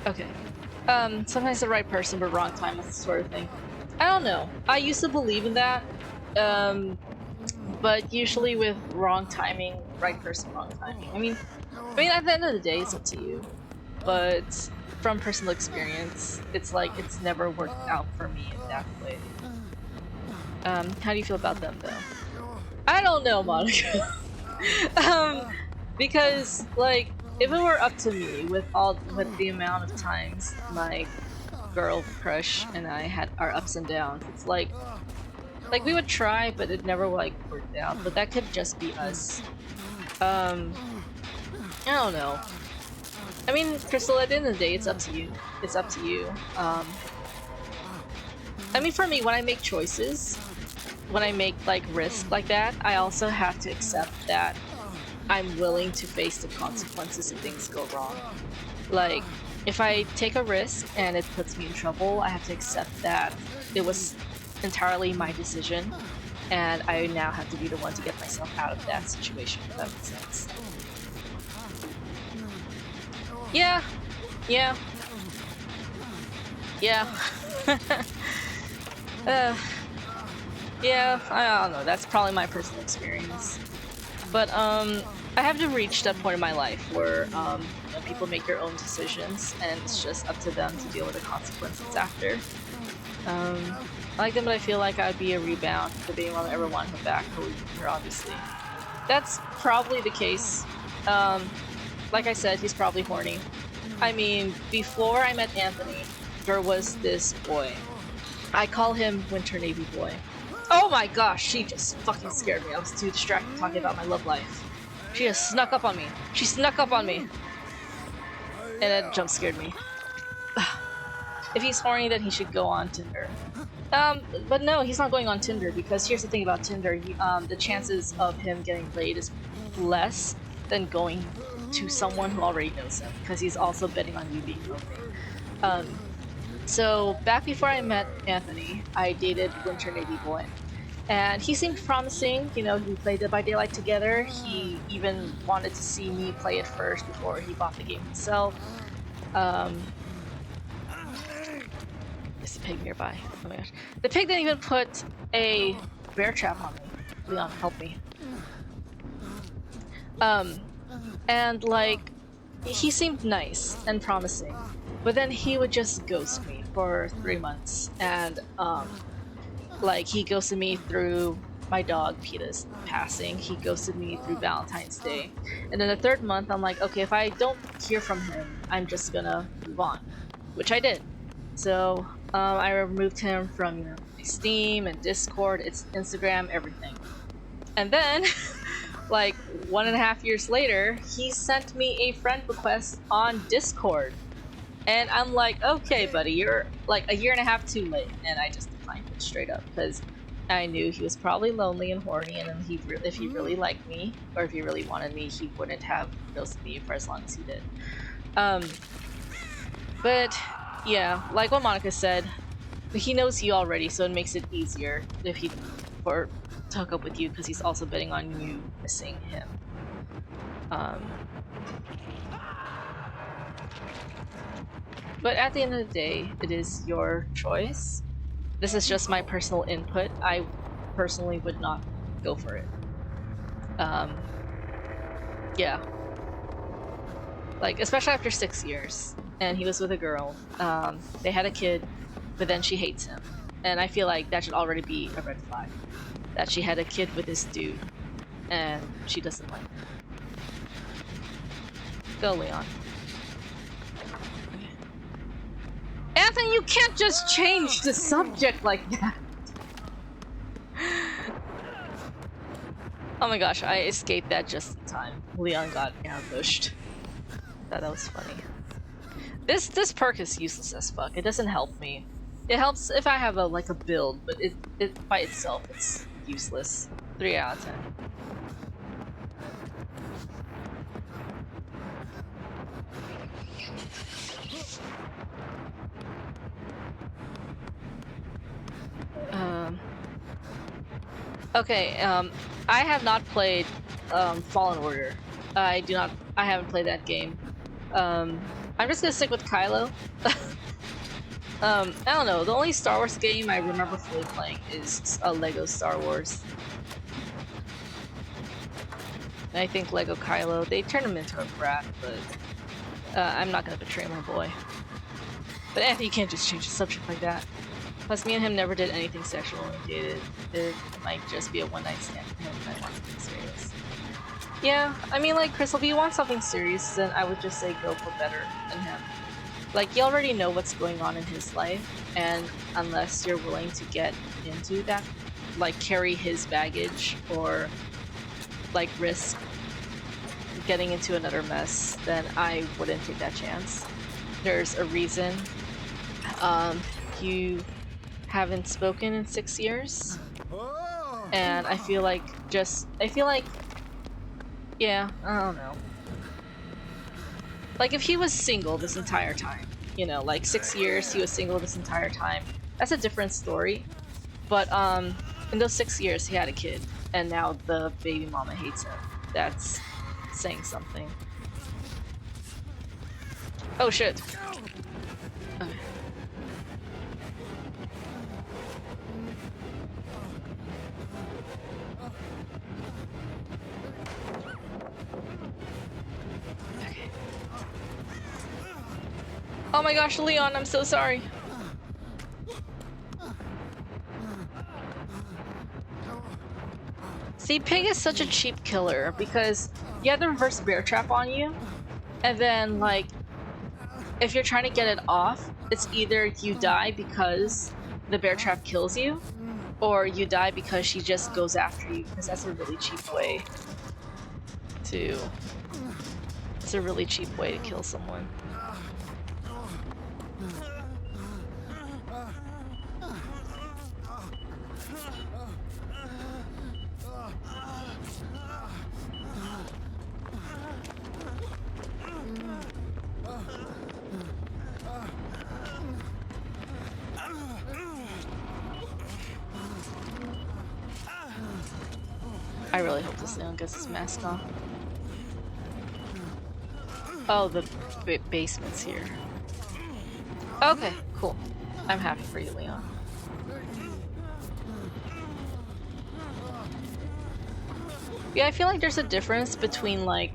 Okay. Sometimes the right person but wrong time, that's the sort of thing. I don't know. I used to believe in that. But usually with wrong timing, right person, wrong timing. I mean, at the end of the day, it's up to you. But from personal experience, it's like it's never worked out for me in that way. How do you feel about them, though? I don't know, Monica. Because, like, if it were up to me, with the amount of times my girl crush and I had our ups and downs, it's like we would try, but it never, like, worked out. But that could just be us. I don't know. I mean, Crystal, at the end of the day, it's up to you. It's up to you. I mean, for me, when I make choices, when I make, like, risk like that, I also have to accept that I'm willing to face the consequences if things go wrong. Like, if I take a risk and it puts me in trouble, I have to accept that it was entirely my decision, and I now have to be the one to get myself out of that situation, if that makes sense. Yeah. Yeah. Yeah. Yeah, I don't know, that's probably my personal experience. But, I have to reach that point in my life where, you know, people make their own decisions, and it's just up to them to deal with the consequences after. I like them, but I feel like I'd be a rebound for being able to ever want him back, or obviously. That's probably the case. Like I said, he's probably horny. I mean, before I met Anthony, there was this boy. I call him Winter Navy Boy. Oh my gosh, she just fucking scared me. I was too distracted talking about my love life. She just snuck up on me. She snuck up on me. And it jump scared me. If he's horny, then he should go on Tinder. But no, he's not going on Tinder because here's the thing about Tinder: the chances of him getting laid is less than going to someone who already knows him because he's also betting on you being lonely. So back before I met Anthony, I dated Winter Navy Boy, and he seemed promising. You know, we played Dead by Daylight together. He even wanted to see me play it first before he bought the game himself. There's a pig nearby. Oh my gosh. The pig didn't even put a bear trap on me. Leon, help me. And like, he seemed nice and promising, but then he would just ghost me for 3 months, and like he ghosted me through my dog Peta's passing. He ghosted me through Valentine's Day, and then the 3rd month, I'm like, okay, if I don't hear from him, I'm just gonna move on, which I did. So I removed him from, you know, my Steam and Discord, it's Instagram, everything. And then, like 1.5 years later, he sent me a friend request on Discord, and I'm like, okay, buddy, you're like 1.5 years too late, and I just declined it straight up because I knew he was probably lonely and horny, and then if he really liked me or if he really wanted me, he wouldn't have ghosted me for as long as he did. But yeah, like what Monica said, he knows you already, so it makes it easier if he to hook up with you because he's also betting on you missing him. But at the end of the day, it is your choice. This is just my personal input. I personally would not go for it. Yeah. Like, especially after 6 years, and he was with a girl. They had a kid, but then she hates him. And I feel like that should already be a red flag. That she had a kid with this dude, and she doesn't like him. Go, Leon. Okay. Anthony, you can't just change the subject like that! Oh my gosh, I escaped that just in time. Leon got ambushed. I thought that was funny. This perk is useless as fuck. It doesn't help me. It helps if I have a build, but it by itself it's useless. 3 out of 10. Okay, I have not played Fallen Order. I haven't played that game. I'm just gonna stick with Kylo. I don't know, the only Star Wars game I remember fully playing is Lego Star Wars. And I think Lego Kylo, they turned him into a brat, but I'm not gonna betray my boy. But Anthony, you can't just change the subject like that. Plus, me and him never did anything sexual when we dated. It might just be a one-night stand for him and I want something serious. Yeah, I mean, like, Crystal, if you want something serious, then I would just say go for better than him. Like, you already know what's going on in his life, and unless you're willing to get into that, like, carry his baggage, or, like, risk getting into another mess, then I wouldn't take that chance. There's a reason you haven't spoken in 6 years, and I feel like yeah, I don't know. Like, if he was single this entire time, you know, like 6 years he was single this entire time, that's a different story. But in those 6 years he had a kid, and now the baby mama hates him. That's saying something. Oh shit. Okay. Oh my gosh, Leon, I'm so sorry. See, Pig is such a cheap killer because you have the reverse bear trap on you, and then, like, if you're trying to get it off, it's either you die because the bear trap kills you, or you die because she just goes after you, because that's a really cheap way to... It's a really cheap way to kill someone. I really hope this Leon gets his mask off. Oh, the basement's here. Okay, cool. I'm happy for you, Leon. Yeah, I feel like there's a difference between, like,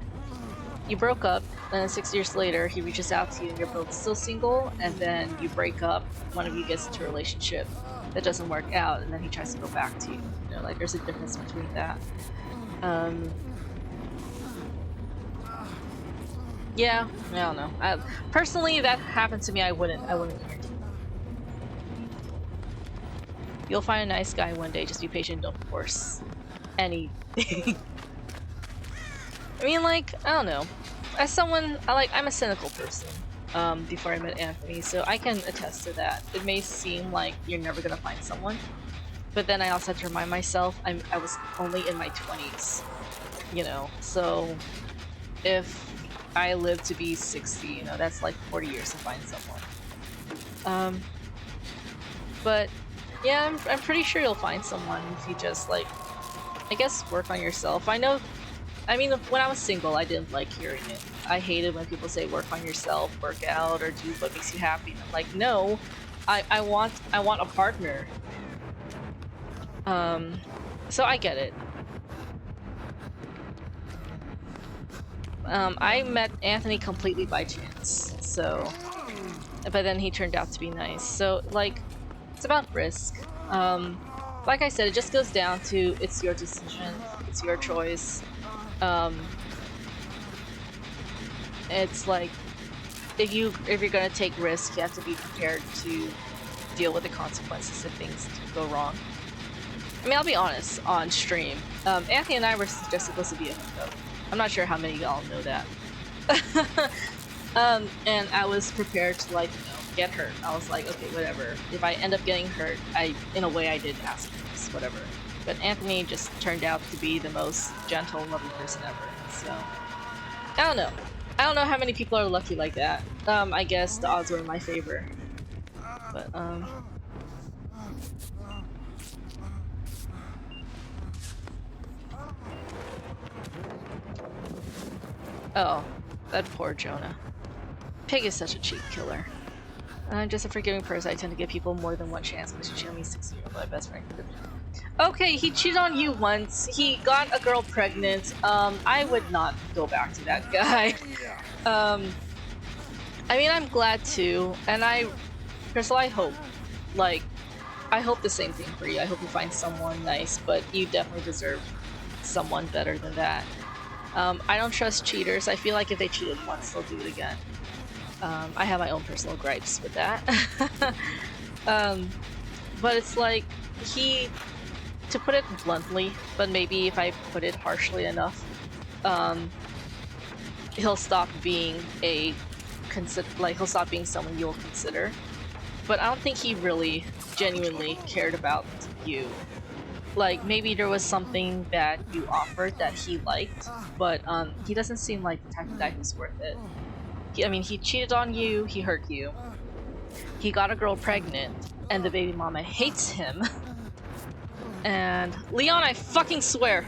you broke up, and then 6 years later he reaches out to you and you're both still single, and then you break up, one of you gets into a relationship that doesn't work out, and then he tries to go back to you. You know, like, there's a difference between that. Yeah, I don't know. Personally, if that happened to me, I wouldn't entertain. You'll find a nice guy one day, just be patient, don't force anything. I mean, like, I don't know. As someone, I'm a cynical person, before I met Anthony, so I can attest to that. It may seem like you're never gonna find someone, but then I also have to remind myself I was only in my 20s, you know, so if I live to be 60, you know, that's like 40 years to find someone. But yeah, I'm pretty sure you'll find someone if you just, like, I guess work on yourself. I mean, when I was single, I didn't like hearing it. I hated when people say work on yourself, work out, or do what makes you happy. And I'm like, no, I want a partner. So I get it. I met Anthony completely by chance, so, but then he turned out to be nice. So, like, it's about risk. Like I said, it just goes down to it's your decision, it's your choice. It's like, if you're gonna take risks, you have to be prepared to deal with the consequences if things go wrong. I mean, I'll be honest, on stream, Anthony and I were just supposed to be a hookup. I'm not sure how many of y'all know that. And I was prepared to, like, you know, get hurt. I was like, okay, whatever. If I end up getting hurt, in a way I did ask for this, whatever. But Anthony just turned out to be the most gentle, loving person ever, so... I don't know. I don't know how many people are lucky like that. I guess the odds were in my favor. But, oh, that poor Jonah. Pig is such a cheap killer. I'm just a forgiving person. I tend to give people more than one chance, but she cheated on me 6 years ago. My best friend. Okay, he cheated on you once. He got a girl pregnant. I would not go back to that guy. I mean, I'm glad too, and Crystal, I hope the same thing for you. I hope you find someone nice, but you definitely deserve someone better than that. I don't trust cheaters. I feel like if they cheated once, they'll do it again. I have my own personal gripes with that. But it's like, to put it bluntly, but maybe if I put it harshly enough, he'll stop being he'll stop being someone you'll consider. But I don't think he really genuinely cared about you. Like, maybe there was something that you offered that he liked, but he doesn't seem like the type of guy who's worth it. I mean, he cheated on you, he hurt you, he got a girl pregnant, and the baby mama hates him. And Leon, I fucking swear!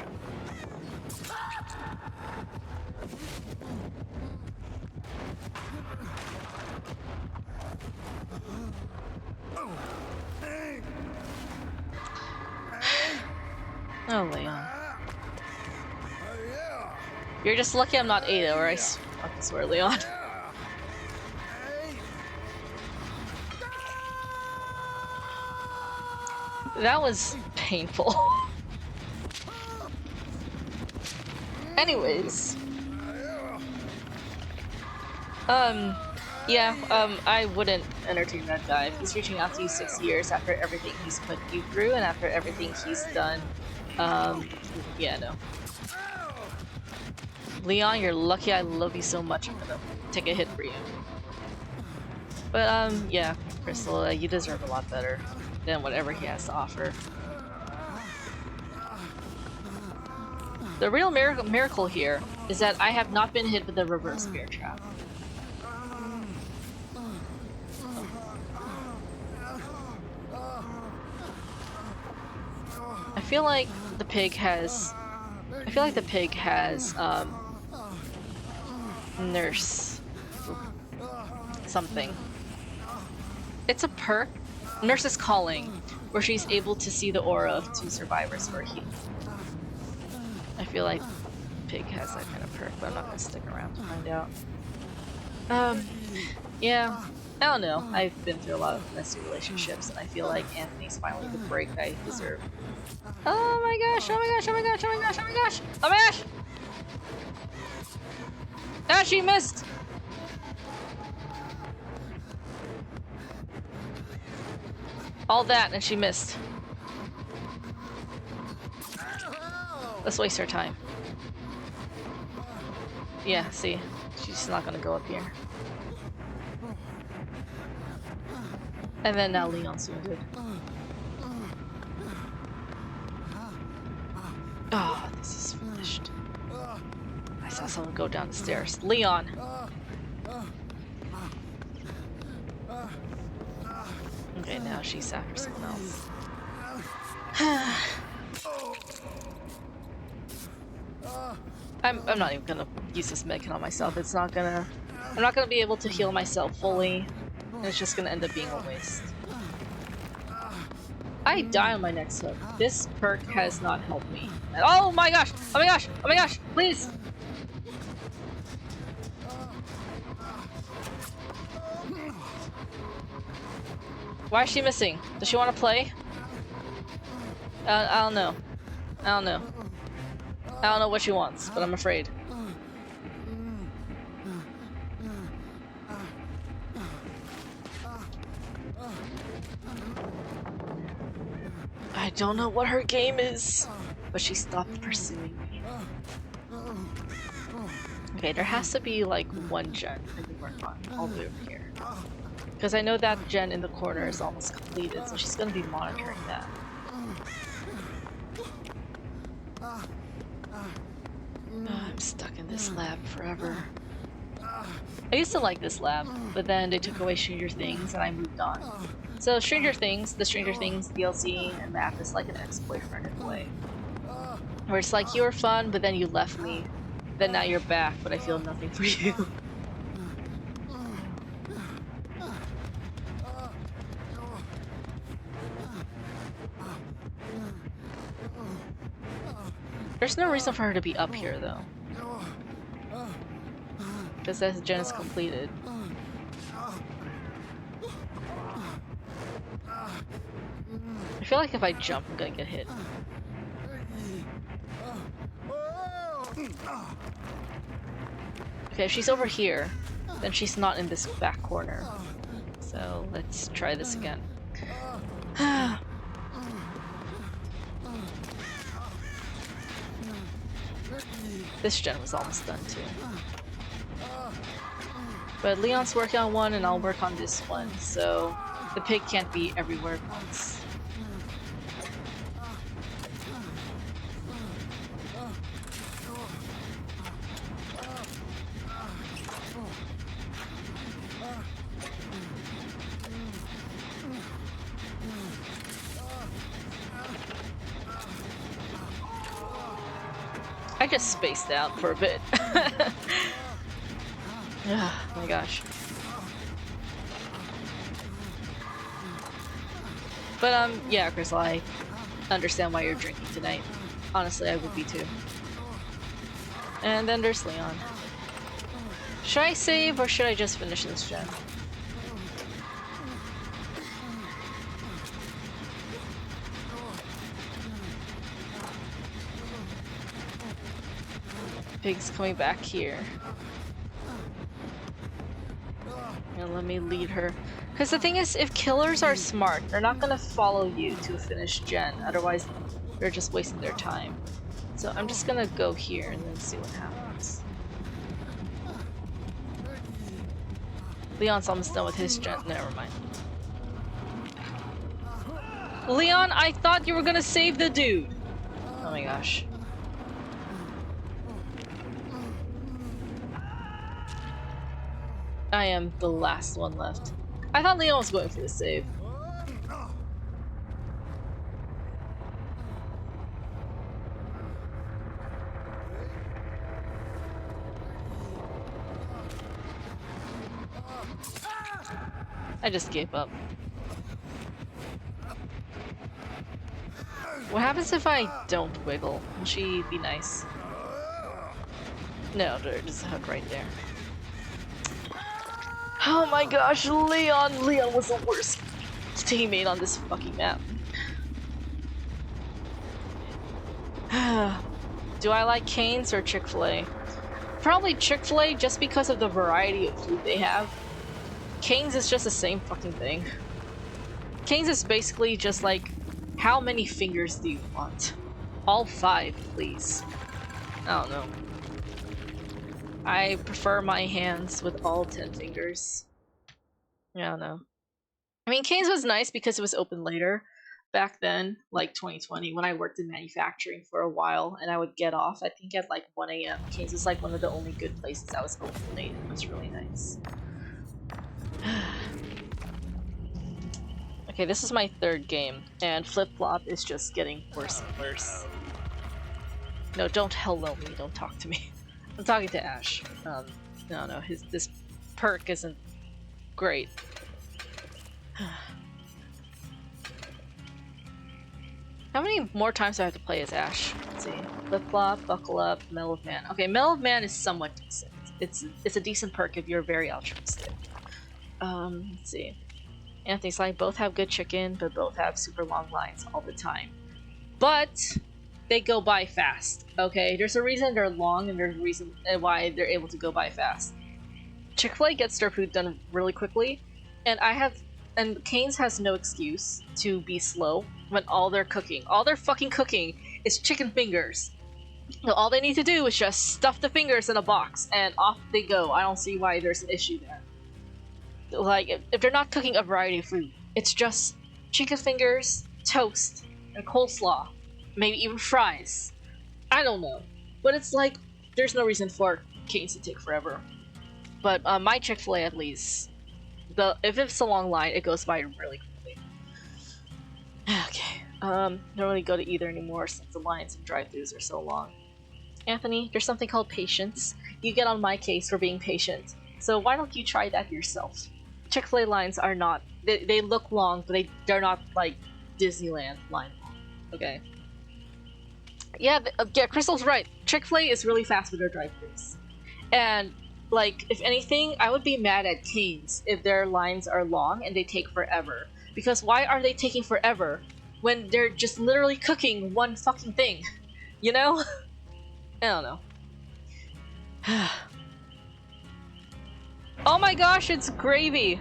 Oh, Leon. You're just lucky I'm not Ada, or I fucking swear, Leon. That was painful. Anyways. Yeah, I wouldn't entertain that guy. If he's reaching out to you 6 years after everything he's put you through and after everything he's done, yeah, no. Leon, you're lucky I love you so much. I'm gonna take a hit for you. But, yeah, Crystal, you deserve a lot better than whatever he has to offer. The real miracle here is that I have not been hit with the reverse bear trap. I feel like the pig has feel like the pig has nurse something. It's a perk. Nurse is calling, where she's able to see the aura of 2 survivors for a heal. I feel like pig has that kind of perk, but I'm not gonna stick around to find out. Yeah, I don't know. I've been through a lot of messy relationships, and I feel like Anthony's finally the break I deserve. Oh my gosh, oh my gosh, oh my gosh, oh my gosh, oh my gosh, oh my gosh! Ah, she missed! All that, and she missed. Let's waste her time. Yeah, see? She's not gonna go up here. And then now Leon's wounded. Oh, this is finished. I saw someone go down the stairs. Leon! Okay, now she's after someone else. I'm not even gonna use this medkit on myself. It's not gonna... I'm not gonna be able to heal myself fully. And it's just gonna end up being a waste. I die on my next hook. This perk has not helped me. Oh my gosh! Oh my gosh! Oh my gosh! Please! Why is she missing? Does she want to play? I don't know. I don't know. I don't know what she wants, but I'm afraid. I don't know what her game is, but she stopped pursuing me. Okay, there has to be like one gen I can work on all the way over here. Because I know that gen in the corner is almost completed, so she's gonna be monitoring that. Oh, I'm stuck in this lab forever. I used to like this lab, but then they took away Stranger Things and I moved on. So Stranger Things, the Stranger Things DLC and map is like an ex-boyfriend in a way. Where it's like, you were fun, but then you left me. Then now you're back, but I feel nothing for you. There's no reason for her to be up here, though. Because that gen is completed. I feel like if I jump, I'm gonna get hit. Okay, if she's over here, then she's not in this back corner. So let's try this again. This gen was almost done too. But Leon's working on one and I'll work on this one, so the pig can't be everywhere at once. I just spaced out for a bit. Oh my gosh. But yeah, Crystal, I understand why you're drinking tonight. Honestly, I would be too. And then there's Leon. Should I save or should I just finish this gen? Pig's coming back here. And let me lead her. Because the thing is, if killers are smart, they're not gonna follow you to a finished gen. Otherwise, they're just wasting their time. So I'm just gonna go here and then see what happens. Leon's almost done with his gen. Never mind. Leon, I thought you were gonna save the dude! Oh my gosh. I am the last one left. I thought Leon was going for the save. I just gave up. What happens if I don't wiggle? Will she be nice? No, there's a hook right there. Oh my gosh, Leon! Leon was the worst teammate on this fucking map. Do I like Cane's or Chick-fil-A? Probably Chick-fil-A just because of the variety of food they have. Cane's is just the same fucking thing. Cane's is basically just like, how many fingers do you want? All 5, please. I don't know. I prefer my hands with all 10 fingers. I don't know. I mean, Cane's was nice because it was open later. Back then, like 2020, when I worked in manufacturing for a while and I would get off, I think at like 1 a.m. Cane's was like one of the only good places that was open late. It was really nice. Okay, this is my 3rd game, and Flip-Flop is just getting worse and worse. No, don't hello me, don't talk to me. I'm talking to Ash. No, this perk isn't great. How many more times do I have to play as Ash? Let's see. Flip-Flop, Buckle Up, Medal of Man. Okay, Medal of Man is somewhat decent. It's a decent perk if you're very altruistic. Let's see. Anthony's like, both have good chicken, but both have super long lines all the time. But they go by fast, okay? There's a reason they're long, and there's a reason why they're able to go by fast. Chick-fil-A gets their food done really quickly, and Cane's has no excuse to be slow when all they're fucking cooking is chicken fingers. So all they need to do is just stuff the fingers in a box, and off they go. I don't see why there's an issue there. Like, if they're not cooking a variety of food, it's just chicken fingers, toast, and coleslaw. Maybe even fries. I don't know. But it's like, there's no reason for Cane's to take forever. But my Chick-fil-A at least, if it's a long line, it goes by really quickly. Okay. Don't really go to either anymore since the lines and drive-thrus are so long. Anthony, there's something called patience. You get on my case for being patient. So why don't you try that yourself? Chick-fil-A lines are not, they look long, but they're not like Disneyland line long, okay? Yeah, Crystal's right. Chick-fil-A is really fast with their drive-thrus. And, like, if anything, I would be mad at Cane's if their lines are long and they take forever. Because why are they taking forever when they're just literally cooking one fucking thing? You know? I don't know. Oh my gosh, it's Gravy!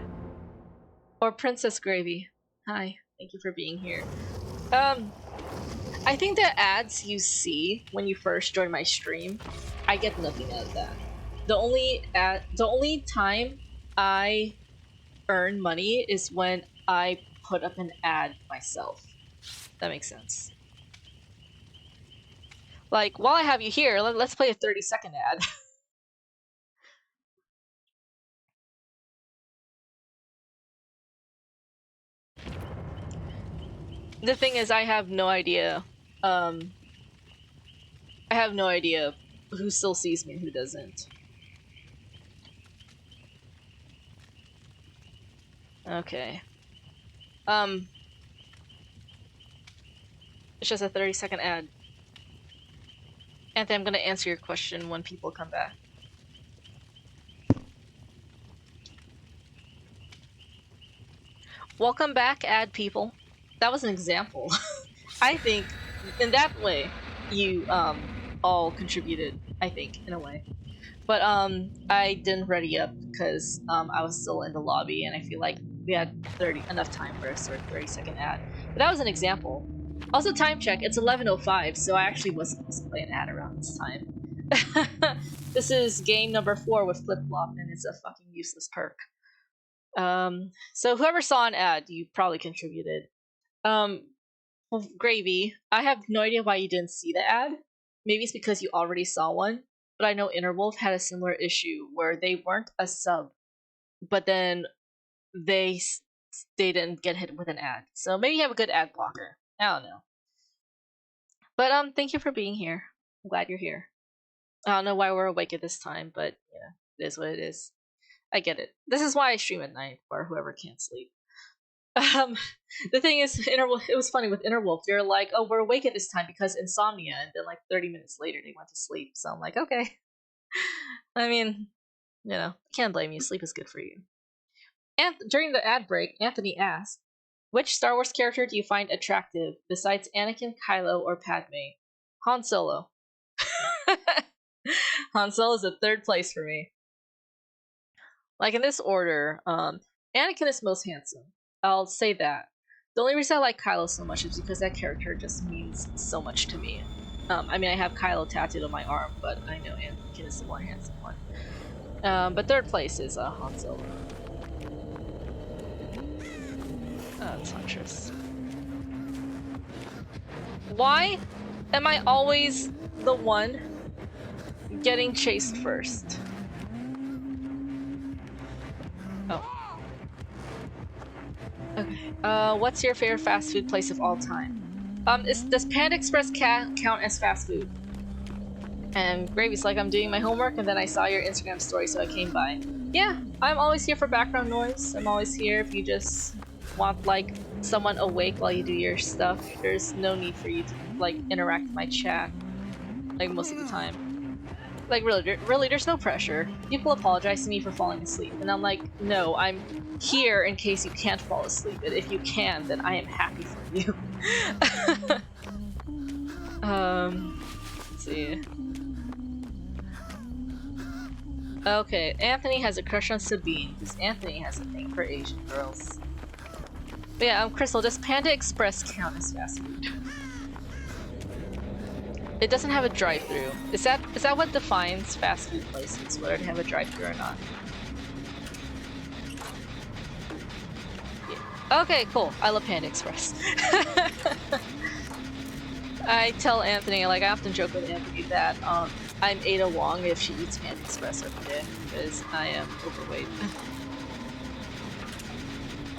Or Princess Gravy. Hi, thank you for being here. I think the ads you see when you first join my stream, I get nothing out of that. The only time I earn money is when I put up an ad myself. That makes sense. Like, while I have you here, let's play a 30-second ad. The thing is, I have no idea. I have no idea who still sees me and who doesn't. Okay. It's just a 30-second ad. Anthony, I'm gonna answer your question when people come back. Welcome back, ad people. That was an example. I think in that way you all contributed, I think, in a way. But I didn't ready up because I was still in the lobby and I feel like we had enough time for a sort of 30-second ad. But that was an example. Also, time check, it's 11:05, so I actually was supposed to play an ad around this time. This is game number 4 with Flip-Flop, and it's a fucking useless perk. So whoever saw an ad, you probably contributed. Well, Gravy, I have no idea why you didn't see the ad. Maybe it's because you already saw one, but I know Interwolf had a similar issue where they weren't a sub, but then they didn't get hit with an ad. So maybe you have a good ad blocker. I don't know. But thank you for being here. I'm glad you're here. I don't know why we're awake at this time, but yeah, it is what it is. I get it. This is why I stream at night for whoever can't sleep. Um, the thing is, it was funny with Interwolf. They're like, "Oh, we're awake at this time because insomnia," and then like 30 minutes later, they went to sleep. So I'm like, okay. I mean, you know, can't blame you. Sleep is good for you. And during the ad break, Anthony asked, "Which Star Wars character do you find attractive besides Anakin, Kylo, or Padme?" Han Solo. Han Solo is a third place for me. Like in this order, Anakin is most handsome. I'll say that. The only reason I like Kylo so much is because that character just means so much to me. I mean, I have Kylo tattooed on my arm, but I know Anakin is the more handsome one. But third place is Han Solo. Oh, it's Huntress. Why am I always the one getting chased first? Oh. Okay. What's your favorite fast food place of all time? Does Panda Express count as fast food? And Gravy's like, I'm doing my homework and then I saw your Instagram story, so I came by. Yeah, I'm always here for background noise. I'm always here if you just want, like, someone awake while you do your stuff. There's no need for you to, like, interact with my chat, like, most of the time. Like, really, there's no pressure. People apologize to me for falling asleep, and I'm like, no, I'm here in case you can't fall asleep, and if you can, then I am happy for you. Let's see. Okay, Anthony has a crush on Sabine, because Anthony has a thing for Asian girls. But yeah, Crystal, does Panda Express count as fast food? It doesn't have a drive-thru. Is that what defines fast food places, whether they have a drive-thru or not? Yeah. Okay, cool. I love Panda Express. I tell Anthony, like, I often joke with Anthony that I'm Ada Wong if she eats Panda Express every day, because I am overweight.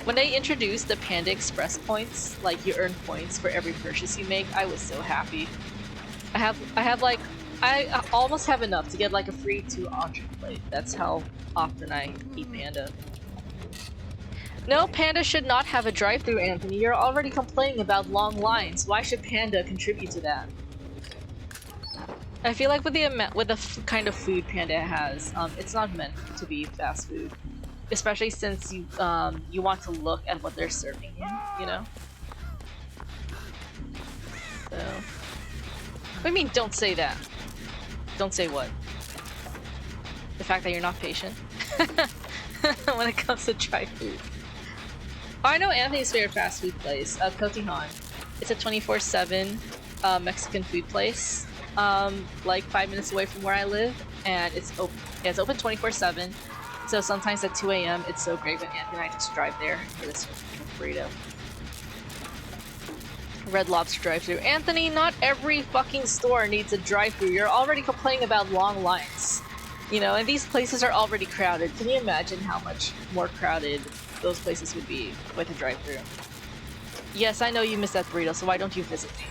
When they introduced the Panda Express points, like you earn points for every purchase you make, I was so happy. I almost have enough to get like a free 2 entree plate. That's how often I eat Panda. No, Panda should not have a drive-thru, Anthony. You're already complaining about long lines. Why should Panda contribute to that? I feel like with the kind of food Panda has, it's not meant to be fast food, especially since you want to look at what they're serving you know. So. What do you mean, don't say that? Don't say what? The fact that you're not patient? When it comes to dry food. Oh, I know Anthony's favorite fast food place, Cotijan. It's a 24/7 Mexican food place, like 5 minutes away from where I live, and it's open 24/7. So sometimes at 2 a.m. it's so great when Anthony and I just drive there for this burrito. Red Lobster drive-thru. Anthony, not every fucking store needs a drive-thru. You're already complaining about long lines. You know, and these places are already crowded. Can you imagine how much more crowded those places would be with a drive-thru? Yes, I know you missed that burrito, so why don't you visit me?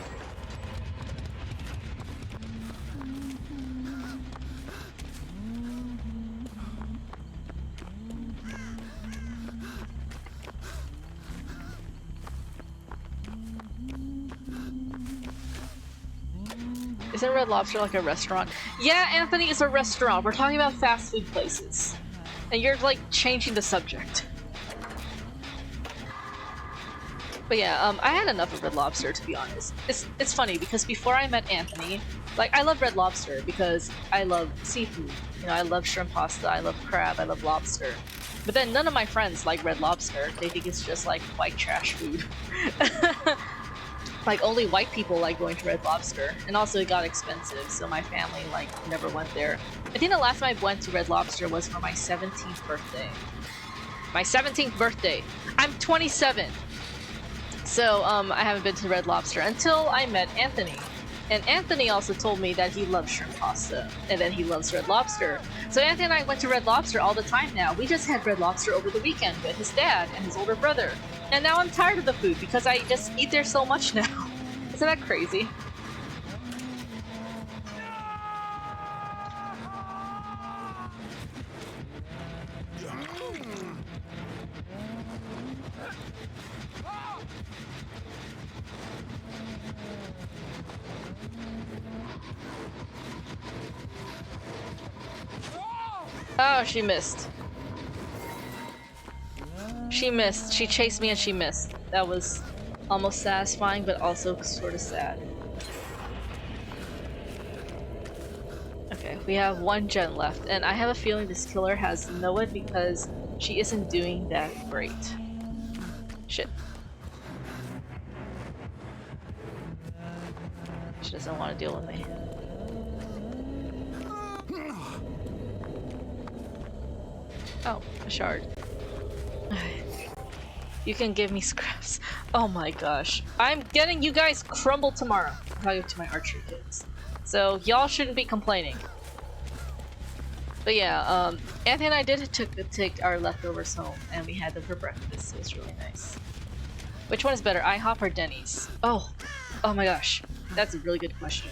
Isn't Red Lobster like a restaurant? Yeah, Anthony, it's a restaurant. We're talking about fast food places. And you're, like, changing the subject. But yeah, I had enough of Red Lobster, to be honest. It's funny, because before I met Anthony, like, I love Red Lobster because I love seafood. You know, I love shrimp pasta, I love crab, I love lobster. But then none of my friends like Red Lobster. They think it's just, like, white trash food. Like, only white people like going to Red Lobster, and also it got expensive, so my family, like, never went there. I think the last time I went to Red Lobster was for my 17th birthday. My 17th birthday! I'm 27! So, I haven't been to Red Lobster until I met Anthony. And Anthony also told me that he loves shrimp pasta, and then he loves Red Lobster. So Anthony and I went to Red Lobster all the time now. We just had Red Lobster over the weekend with his dad and his older brother. And now I'm tired of the food because I just eat there so much now. Isn't that crazy? Oh, she missed. She missed. She chased me and she missed. That was almost satisfying, but also sort of sad. Okay, we have one gen left, and I have a feeling this killer has Noah because she isn't doing that great. Shit. She doesn't want to deal with me. Oh, a shard. You can give me scraps. Oh my gosh. I'm getting you guys crumbled tomorrow. I'm talking to my archery kids. So y'all shouldn't be complaining. But yeah, Anthony and I did take our leftovers home and we had them for breakfast. It was really nice. Which one is better, IHOP or Denny's? Oh my gosh. That's a really good question.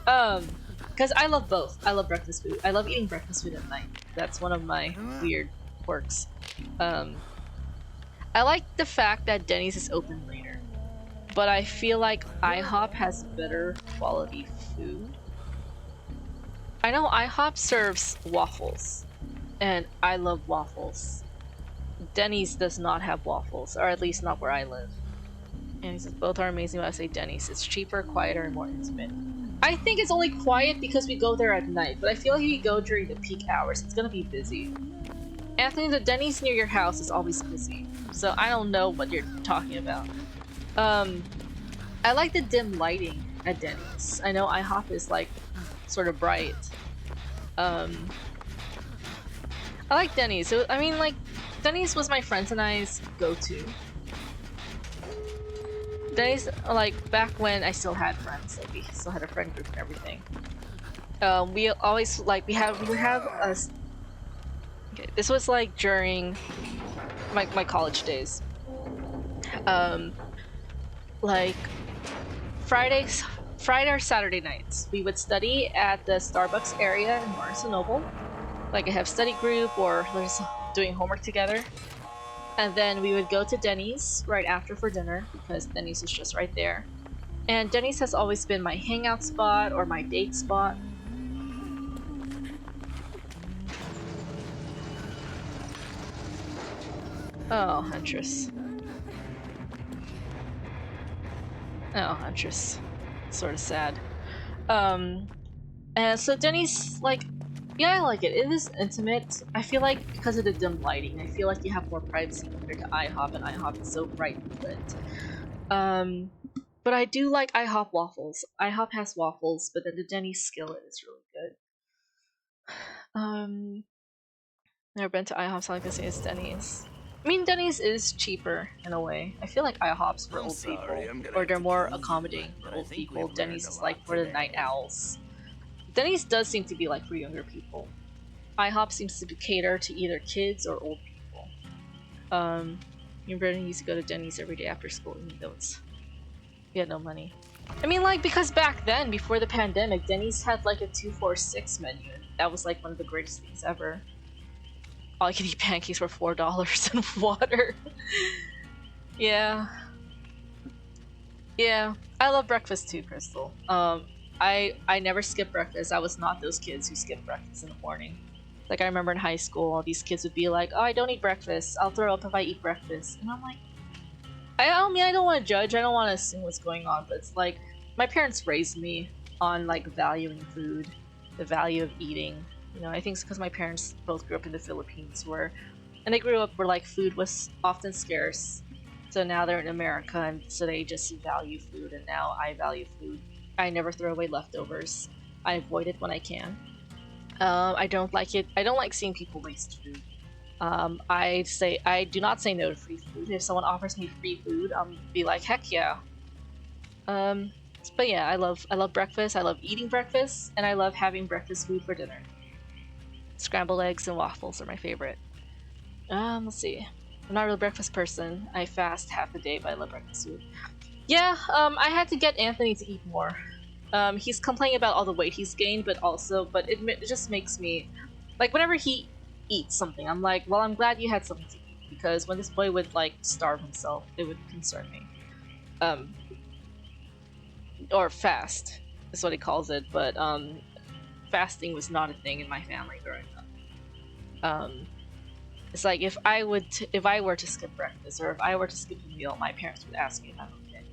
Because I love both. I love breakfast food. I love eating breakfast food at night. That's one of my weird quirks. I like the fact that Denny's is open later, but I feel like IHOP has better quality food. I know IHOP serves waffles, and I love waffles. Denny's does not have waffles, or at least not where I live. And he says both are amazing, but I say Denny's. It's cheaper, quieter, and more intimate. I think it's only quiet because we go there at night, but I feel like if you go during the peak hours, it's gonna be busy. Anthony, the Denny's near your house is always busy, so I don't know what you're talking about. I like the dim lighting at Denny's. I know IHOP is like sort of bright. I like Denny's. So, I mean, like, Denny's was my friends and I's go-to. Denny's, like, back when I still had friends, like we still had a friend group and everything. We always like we would have a. Okay, this was like during my college days. Like Friday or Saturday nights, we would study at the Starbucks area in Barnes & Noble. Like I have study group or we're just doing homework together. And then we would go to Denny's right after for dinner because Denny's is just right there. And Denny's has always been my hangout spot or my date spot. Oh, Huntress. Oh, Huntress. Sort of sad. And so Denny's, like, yeah, I like it. It is intimate. I feel like because of the dim lighting, I feel like you have more privacy compared to IHOP, and IHOP is so brightly lit. But I do like IHOP waffles. IHOP has waffles, but then the Denny's skillet is really good. Never been to IHOP, so I can say it's Denny's. I mean, Denny's is cheaper in a way. I feel like IHOP's for old people, or they're more accommodating for old people. Denny's is like for the night owls. Denny's does seem to be like for younger people. IHOP seems to cater to either kids or old people. Me and Brendan used to go to Denny's every day after school, even though we had no money. I mean, like, because back then, before the pandemic, Denny's had like a 2-for-6 menu. That was like one of the greatest things ever. All you can eat pancakes for $4 and water. Yeah. Yeah. I love breakfast too, Crystal. I never skipped breakfast. I was not those kids who skipped breakfast in the morning. Like, I remember in high school, all these kids would be like, oh, I don't eat breakfast. I'll throw up if I eat breakfast. And I'm like, I don't want to judge. I don't want to assume what's going on. But it's like, my parents raised me on, like, valuing food. The value of eating. You know, I think it's because my parents both grew up in the Philippines and they grew up where, like, food was often scarce. So now they're in America, and so they just value food, and now I value food. I never throw away leftovers. I avoid it when I can. I don't like it. I don't like seeing people waste food. I do not say no to free food. If someone offers me free food, I'll be like, heck yeah. But yeah, I love breakfast. I love eating breakfast, and I love having breakfast food for dinner. Scrambled eggs and waffles are my favorite. Let's see. I'm not a real breakfast person. I fast half the day, but I love breakfast food. Yeah, I had to get Anthony to eat more. He's complaining about all the weight he's gained, but it just makes me, like, whenever he eats something, I'm like, well, I'm glad you had something to eat, because when this boy would, like, starve himself, it would concern me. Or fast, is what he calls it, but, fasting was not a thing in my family growing up. It's like if I were to skip breakfast or if I were to skip a meal, my parents would ask me if I'm okay.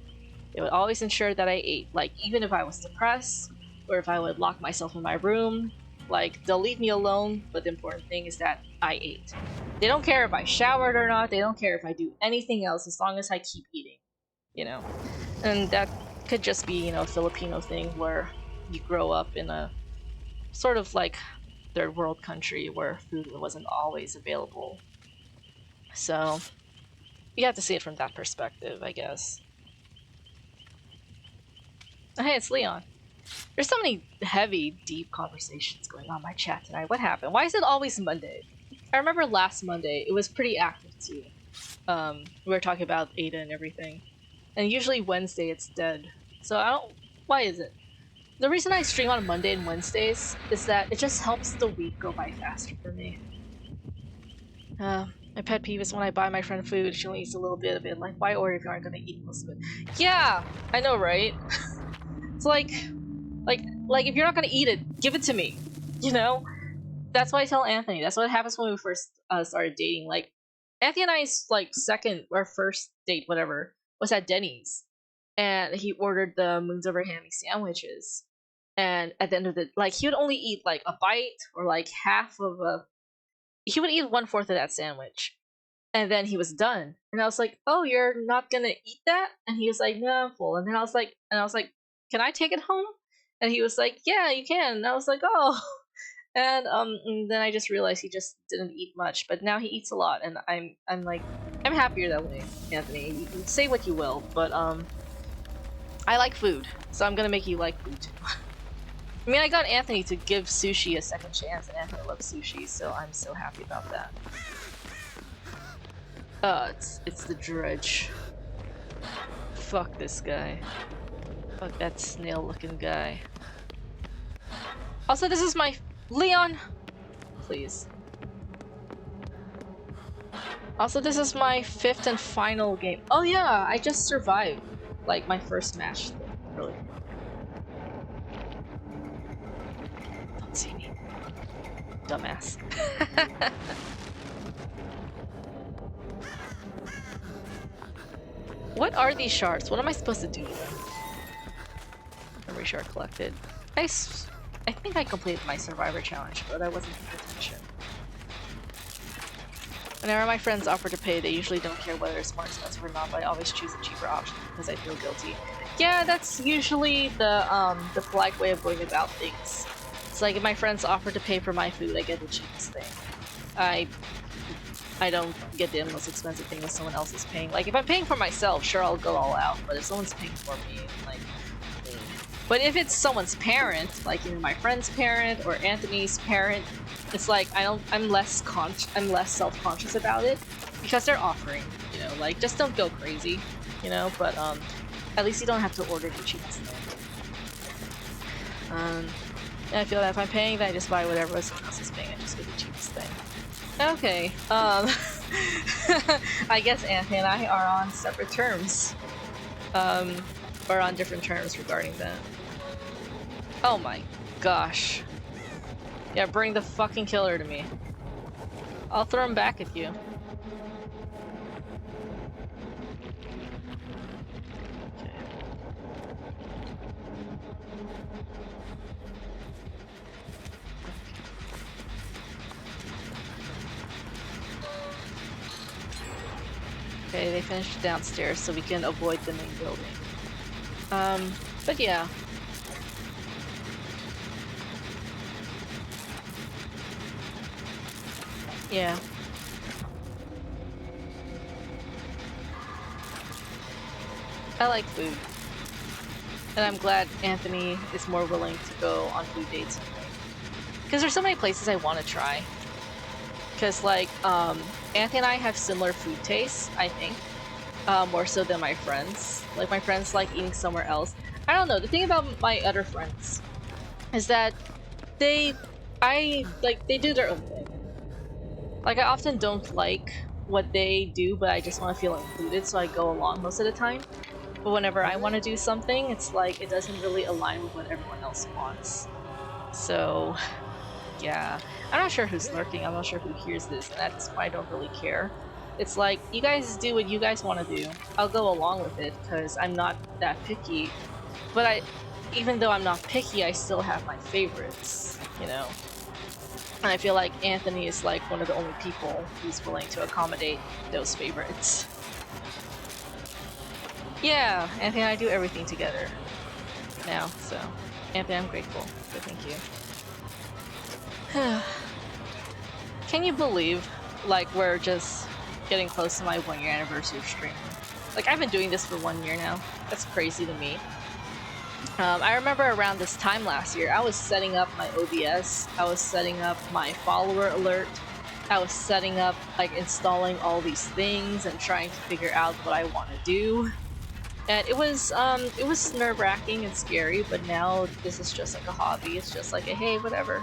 They would always ensure that I ate. Like even if I was depressed or if I would lock myself in my room, like they'll leave me alone. But the important thing is that I ate. They don't care if I showered or not. They don't care if I do anything else as long as I keep eating. You know, and that could just be a Filipino thing where you grow up in a sort of like third world country where food wasn't always available. So you have to see it from that perspective, I guess. Hey, it's Leon. There's so many heavy, deep conversations going on in my chat tonight. What happened? Why is it always Monday? I remember last Monday, it was pretty active too. We were talking about Ada and everything. And usually Wednesday it's dead. So I don't... Why is it? The reason I stream on Monday and Wednesdays is that it just helps the week go by faster for me. My pet peeve is when I buy my friend food, she only eats a little bit of it. Like, why order if you aren't gonna eat most of it? Yeah! I know, right? It's like if you're not gonna eat it, give it to me. You know? That's what I tell Anthony. That's what happens when we first started dating. Like, Anthony and I's, like, second or first date, whatever, was at Denny's. And he ordered the Moons Over Hammy sandwiches. And at the end of the... Like, he would only eat, like, a bite or, like, half of a... He would eat 1/4 of that sandwich. And then he was done. And I was like, oh, you're not gonna eat that? And he was like, no, I'm full. And then I was like, can I take it home? And he was like, yeah, you can. And I was like, oh. And then I just realized he just didn't eat much. But now he eats a lot. And I'm happier that way, Anthony. You can say what you will, but I like food. So I'm gonna make you like food too. I mean, I got Anthony to give sushi a second chance, and Anthony loves sushi, so I'm so happy about that. It's the dredge. Fuck this guy. Fuck that snail-looking guy. Also, this is my... Leon! Please. Also, this is my 5th and final game. Oh yeah, I just survived, like, my first match. Really. Don't see me. Dumbass. What are these shards? What am I supposed to do with them? Memory shard collected. I think I completed my Survivor challenge, but I wasn't paying attention. Whenever my friends offer to pay, they usually don't care whether it's more expensive or not, but I always choose a cheaper option because I feel guilty. Yeah, that's usually the polite way of going about things. It's like if my friends offer to pay for my food, I get the cheapest thing. I don't get the most expensive thing if someone else is paying. Like, if I'm paying for myself, sure, I'll go all out, but if someone's paying for me, like... But if it's someone's parent, like, my friend's parent or Anthony's parent, it's like, I'm less self-conscious about it, because they're offering, like, just don't go crazy, but, at least you don't have to order the cheapest thing. And I feel that if I'm paying, then I just buy whatever someone else is paying, I just get the cheapest thing. Okay, I guess Anthony and I are on separate terms. Or on different terms regarding that. Oh my gosh. Yeah, bring the fucking killer to me. I'll throw him back at you. Okay, they finished downstairs, so we can avoid the main building. But yeah. Yeah. I like food. And I'm glad Anthony is more willing to go on food dates with me. Because there's so many places I want to try. Because, like, Anthony and I have similar food tastes, I think. More so than my friends. Like, my friends like eating somewhere else. I don't know, the thing about my other friends is that they do their own thing. Like, I often don't like what they do, but I just want to feel included, so I go along most of the time. But whenever I want to do something, it's like, it doesn't really align with what everyone else wants. So, yeah. I'm not sure who's lurking, I'm not sure who hears this, and that's why I don't really care. It's like, you guys do what you guys want to do. I'll go along with it, because I'm not that picky. But even though I'm not picky, I still have my favorites, you know? And I feel like Anthony is like one of the only people who's willing to accommodate those favorites. Yeah, Anthony and I do everything together now, so Anthony, I'm grateful. So thank you. Can you believe, like, we're just getting close to my 1-year anniversary of streaming? Like, I've been doing this for 1 year now. That's crazy to me. I remember around this time last year, I was setting up my OBS, I was setting up my follower alert, I was setting up, like, installing all these things and trying to figure out what I want to do. And it was nerve-wracking and scary, but now this is just like a hobby. It's just like a, hey, whatever.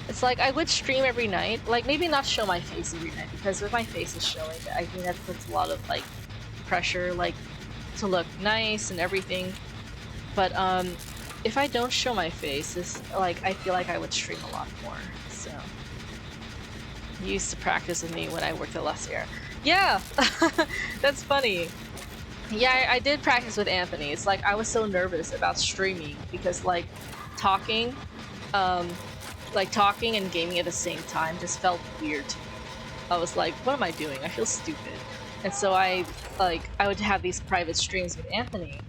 It's like, I would stream every night, like, maybe not show my face every night, because if my face is showing, I think that puts a lot of, like, pressure, like, to look nice and everything. But, if I don't show my face, it's, like, I feel like I would stream a lot more, so. You used to practice with me when I worked at Lussier. Yeah! That's funny. Yeah, I did practice with Anthony. It's like, I was so nervous about streaming, because, like, talking and gaming at the same time just felt weird to me. I was like, what am I doing? I feel stupid. And so I would have these private streams with Anthony,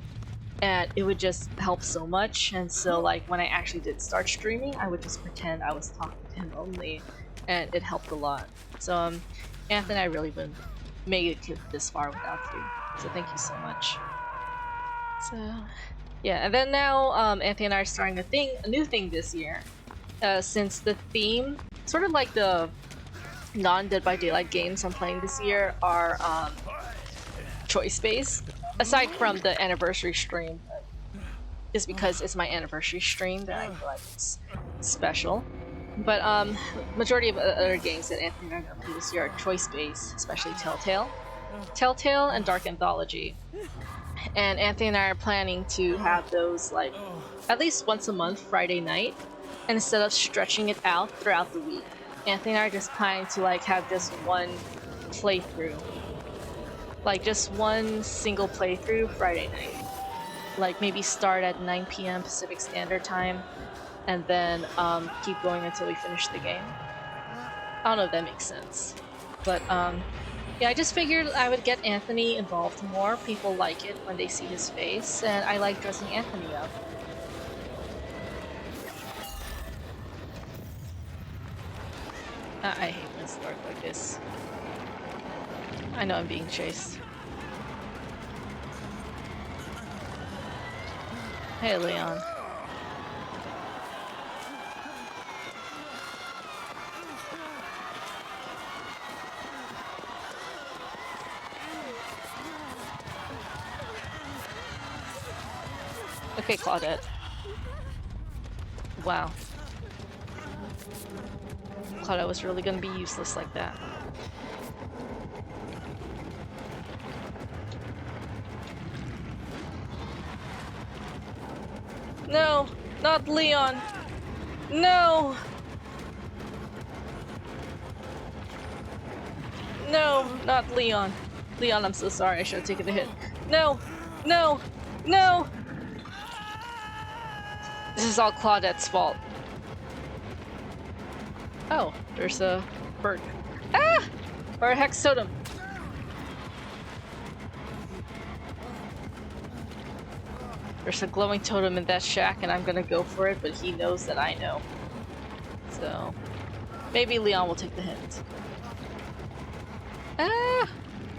and it would just help so much. And so, like, when I actually did start streaming, I would just pretend I was talking to him only, and it helped a lot. So, Anthony, I really wouldn't make it this far without you. So thank you so much. So, yeah, and then now, Anthony and I are starting a new thing this year. Since the theme, sort of like the non-Dead by Daylight games I'm playing this year are choice-based, aside from the anniversary stream. Just because it's my anniversary stream that I feel like it's special. But majority of other games that Anthony and I are going to play this year are choice-based, especially Telltale and Dark Anthology. And Anthony and I are planning to have those, like, at least once a month, Friday night. And instead of stretching it out throughout the week, Anthony and I are just planning to, like, have just one playthrough. Like, just one single playthrough Friday night. Like, maybe start at 9 PM Pacific Standard Time, and then keep going until we finish the game. I don't know if that makes sense. But, yeah, I just figured I would get Anthony involved more. People like it when they see his face, and I like dressing Anthony up. I hate when it's dark like this. I know I'm being chased. Hey, Leon. Okay, Claudette. Wow. Claudette was really gonna be useless like that. No! Not Leon! No! No! Not Leon! Leon, I'm so sorry, I should have taken the hit. No! No! No! This is all Claudette's fault. Oh, there's a Perk. Ah! Or a Hex Totem. There's a glowing totem in that shack and I'm gonna go for it, but he knows that I know. So, maybe Leon will take the hint. Ah!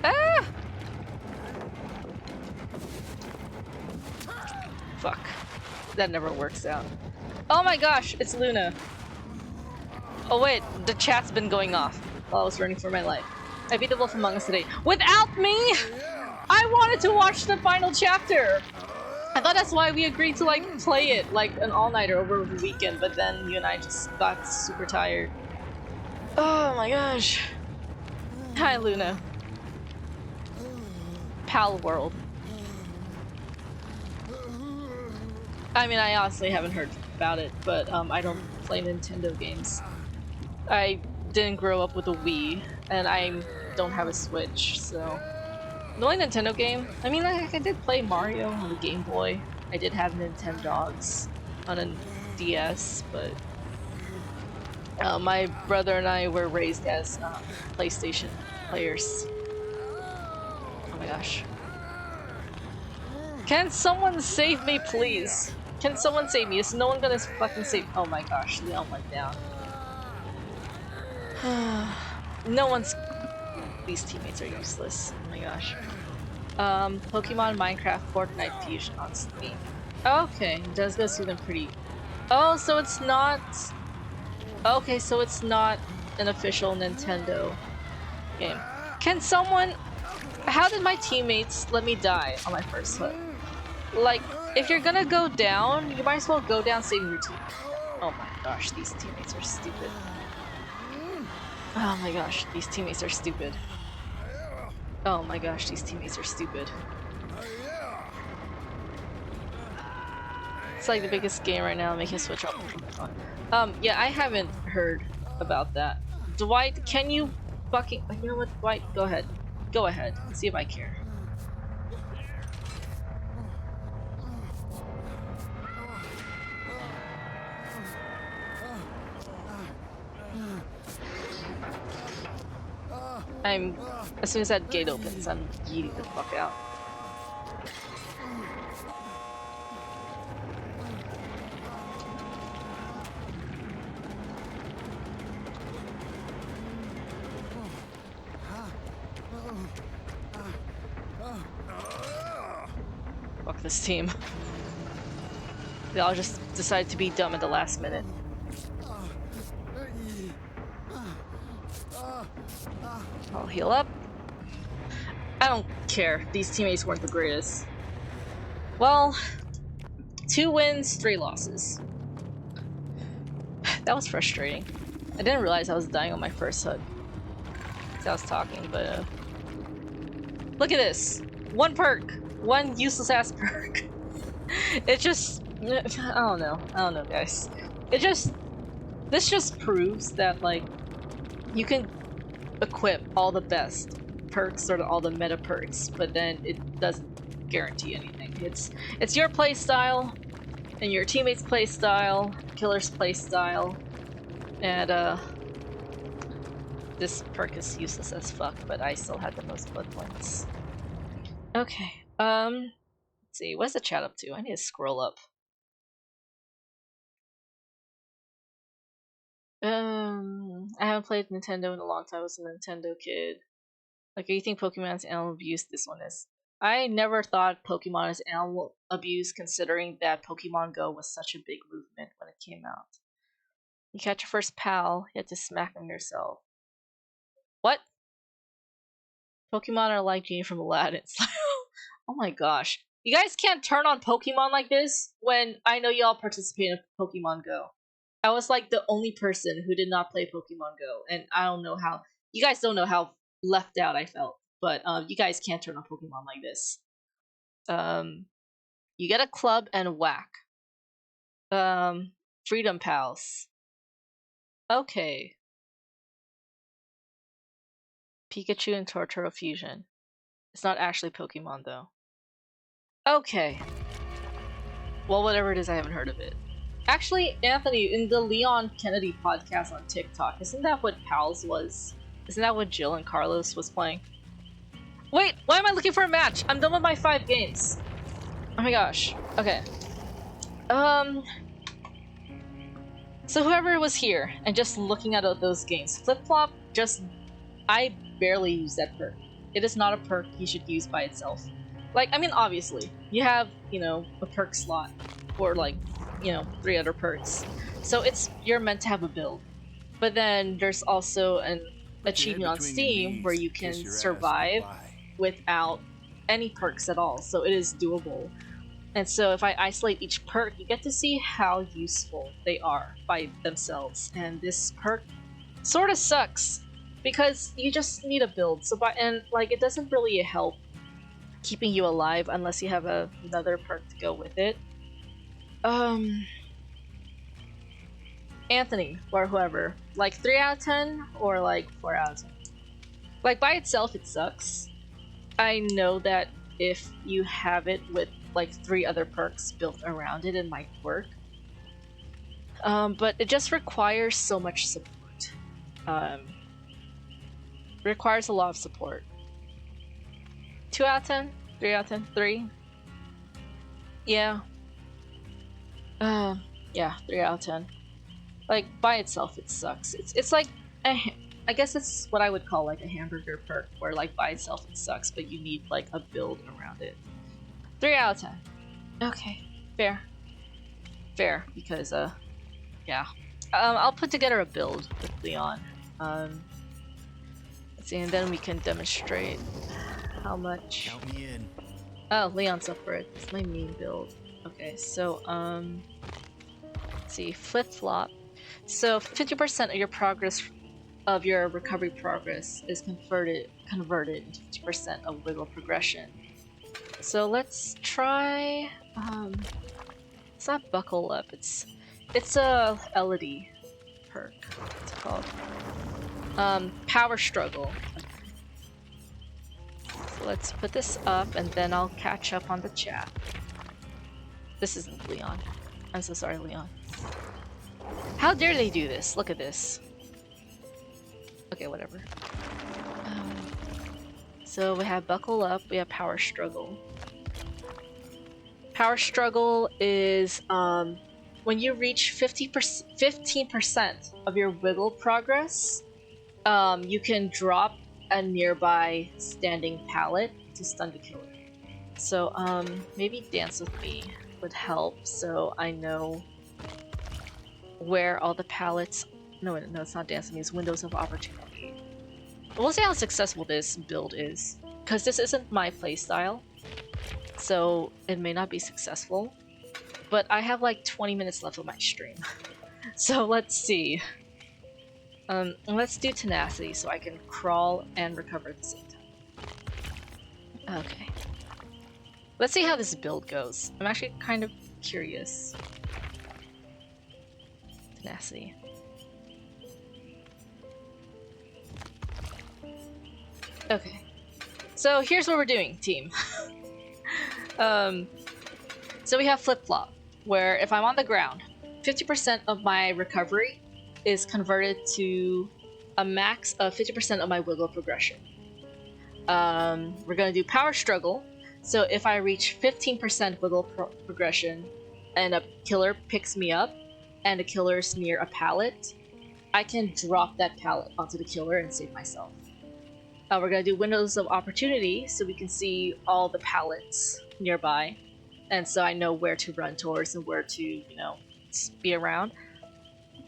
Ah! Fuck. That never works out. Oh my gosh, it's Luna. Oh wait, the chat's been going off while I was running for my life. I beat the Wolf Among Us today. Without me?! I wanted to watch the final chapter! I thought that's why we agreed to, like, play it, like, an all-nighter over the weekend, but then you and I just got super tired. Oh my gosh. Hi, Luna. Pal World. I mean, I honestly haven't heard about it, but I don't play Nintendo games. I didn't grow up with a Wii, and I don't have a Switch, so... The only Nintendo game, I mean, like, I did play Mario on the Game Boy. I did have Nintendogs on a DS, but my brother and I were raised as PlayStation players. Oh my gosh. Can someone save me, please? Can someone save me? Is no one gonna fucking save- Oh my gosh, Leon went down. No one's- These teammates are useless. Oh my gosh. Pokemon, Minecraft, Fortnite Fusion on Steam. Okay, it does go through them pretty... Oh, so it's not... Okay, so it's not an official Nintendo game. Can someone... How did my teammates let me die on my first hit? Like, if you're gonna go down, you might as well go down saving your team. Oh my gosh, these teammates are stupid. Oh my gosh, these teammates are stupid. Oh my gosh, these teammates are stupid. It's like the biggest game right now, making a switch up. Yeah, I haven't heard about that. Dwight, can you fucking- You know what, Dwight? Go ahead. Go ahead. See if I care. As soon as that gate opens, I'm yeeting the fuck out. Fuck this team. They all just decide to be dumb at the last minute. I'll heal up. I don't care. These teammates weren't the greatest. Well, 2 wins, 3 losses. That was frustrating. I didn't realize I was dying on my first hug. I was talking, but look at this. 1 perk. 1 useless ass perk. It just... I don't know. I don't know, guys. This just proves that, like, you can equip all the best perks, sort of all the meta perks, but then it doesn't guarantee anything. It's your playstyle, and your teammates' playstyle, killer's playstyle, and this perk is useless as fuck, but I still had the most blood points. Okay, let's see, what's the chat up to? I need to scroll up. I haven't played Nintendo in a long time. I was a Nintendo kid. Like, you think Pokemon's animal abuse? This one is. I never thought Pokemon is animal abuse, considering that Pokemon Go was such a big movement when it came out. You catch your first pal, you have to smack him yourself. What? Pokemon are like Genie from Aladdin. Oh my gosh. You guys can't turn on Pokemon like this when I know y'all participate in Pokemon Go. I was like the only person who did not play Pokemon Go, and I don't know how. You guys don't know how left out I felt, but you guys can't turn on Pokemon like this. You get a club and whack. Freedom Pals. Okay. Pikachu and Torterra Fusion. It's not actually Pokemon though. Okay. Well, whatever it is, I haven't heard of it. Actually, Anthony, in the Leon Kennedy podcast on TikTok, isn't that what Pals was? Isn't that what Jill and Carlos was playing? Wait, why am I looking for a match? I'm done with my 5 games. Oh my gosh. Okay. So whoever was here and just looking at those games, Flip-Flop I barely use that perk. It is not a perk you should use by itself. Like, I mean, obviously, you have, you know, a perk slot for, like, you know, 3 other perks. So you're meant to have a build. But then there's also an achievement on Steam where you can survive without any perks at all. So it is doable. And so if I isolate each perk, you get to see how useful they are by themselves. And this perk sort of sucks because you just need a build. And like, it doesn't really help keeping you alive unless you have another perk to go with it. Anthony or whoever, like 3 out of 10 or like 4 out of 10. Like by itself, it sucks. I know that if you have it with like 3 other perks built around it, it might work. But it just requires so much support. Requires a lot of support. 2 out of 10? 3 out of 10? 3? Yeah. Yeah, 3 out of 10. Like, by itself, it sucks. It's like, I guess it's what I would call like a hamburger perk, where like by itself it sucks, but you need like a build around it. 3 out of 10. Okay, fair. Fair, because, yeah. I'll put together a build with Leon. Let's see, and then we can demonstrate how much. Count me in. Oh, Leon's up for it. It's my main build. Okay, so, let's see, flip-flop. So 50% of your progress, of your recovery progress, is converted into 50% of wiggle progression. So let's try, it's not buckle up, it's a LED perk. What's it called? Power struggle. So let's put this up and then I'll catch up on the chat. This isn't Leon. I'm so sorry, Leon. How dare they do this? Look at this. Okay, whatever. So we have buckle up, we have power struggle. Power struggle is when you reach 15% of your wiggle progress, you can drop a nearby standing pallet to stun the killer. So maybe Dance With Me would help, so I know where all the pallets. No, it's not Dance With Me, it's Windows of Opportunity. We'll see how successful this build is, because this isn't my playstyle, so it may not be successful. But I have like 20 minutes left of my stream, so let's see. Let's do tenacity so I can crawl and recover at the same time. Okay. Let's see how this build goes. I'm actually kind of curious. Tenacity. Okay. So here's what we're doing, team. So we have flip-flop, where if I'm on the ground, 50% of my recovery is converted to a max of 50% of my wiggle progression. We're gonna do power struggle, so if I reach 15% wiggle progression and a killer picks me up and the killer's near a pallet, I can drop that pallet onto the killer and save myself. We're gonna do windows of opportunity so we can see all the pallets nearby, and so I know where to run towards and where to, you know, be around.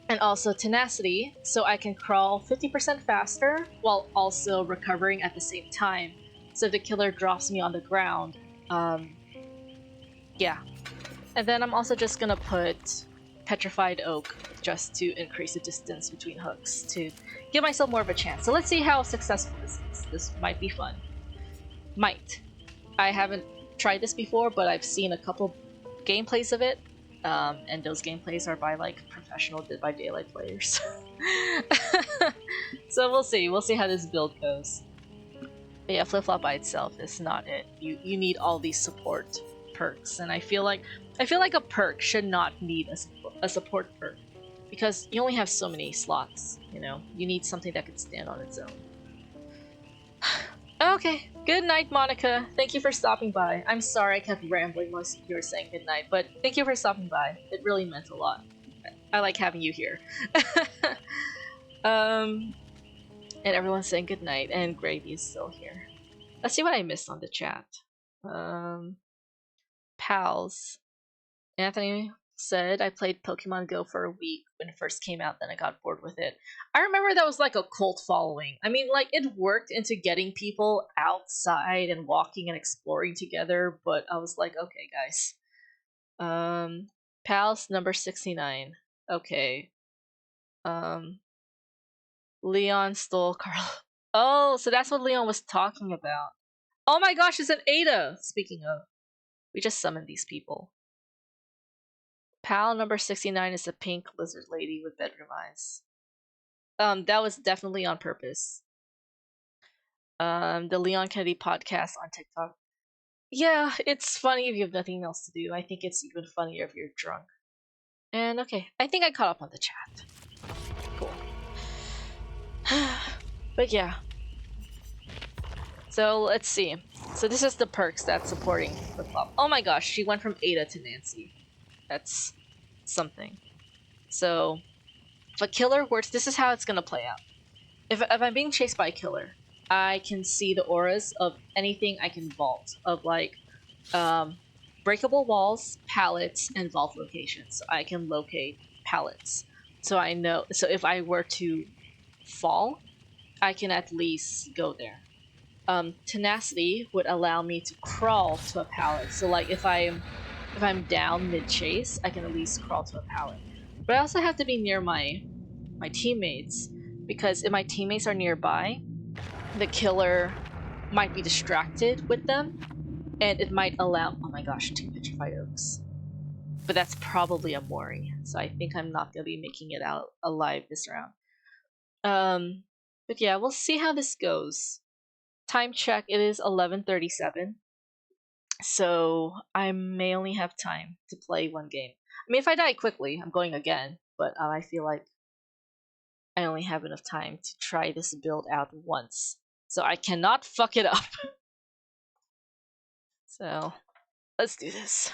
And also tenacity, so I can crawl 50% faster while also recovering at the same time. So if the killer drops me on the ground, yeah. And then I'm also just gonna put petrified oak just to increase the distance between hooks to give myself more of a chance. So let's see how successful this is. This might be fun. Might. I haven't tried this before, but I've seen a couple gameplays of it. And those gameplays are by like professional Dead by Daylight players. So we'll see. We'll see how this build goes. But yeah, flip-flop by itself is not it. You need all these support perks, and I feel like a perk should not need a support perk, because you only have so many slots, you know? You need something that could stand on its own. Okay, good night, Monica. Thank you for stopping by. I'm sorry I kept rambling while you were saying good night, but thank you for stopping by. It really meant a lot. I like having you here. And everyone's saying good night, and Gravy is still here. Let's see what I missed on the chat. Pals. Anthony said, I played Pokemon Go for a week when it first came out, then I got bored with it. I remember that was like a cult following. I mean, like, it worked into getting people outside and walking and exploring together, but I was like, okay, guys. Pals number 69. Okay. Leon stole Carl. Oh, so that's what Leon was talking about. Oh my gosh, it's an Ada! Speaking of, we just summoned these people. Pal number 69 is a pink lizard lady with bedroom eyes. That was definitely on purpose. The Leon Kennedy podcast on TikTok. Yeah, it's funny if you have nothing else to do. I think it's even funnier if you're drunk. And okay, I think I caught up on the chat. Cool. But yeah. So let's see. So this is the perks that's supporting Flip Flop. Oh my gosh, she went from Ada to Nancy. That's something. So if a killer works, this is how it's gonna play out. If I'm being chased by a killer, I can see the auras of anything I can vault, of like breakable walls, pallets, and vault locations. So I can locate pallets. So I know, so if I were to fall, I can at least go there. Tenacity would allow me to crawl to a pallet. So like if I'm down mid-chase, I can at least crawl to a pallet. But I also have to be near my teammates, because if my teammates are nearby, the killer might be distracted with them, and it might allow— oh my gosh, 2 petrified oaks. But that's probably a Mori, so I think I'm not gonna be making it out alive this round. But yeah, we'll see how this goes. Time check, it is 11:37. So I may only have time to play one game. I mean, if I die quickly, I'm going again, but I feel like I only have enough time to try this build out once. So I cannot fuck it up. So let's do this.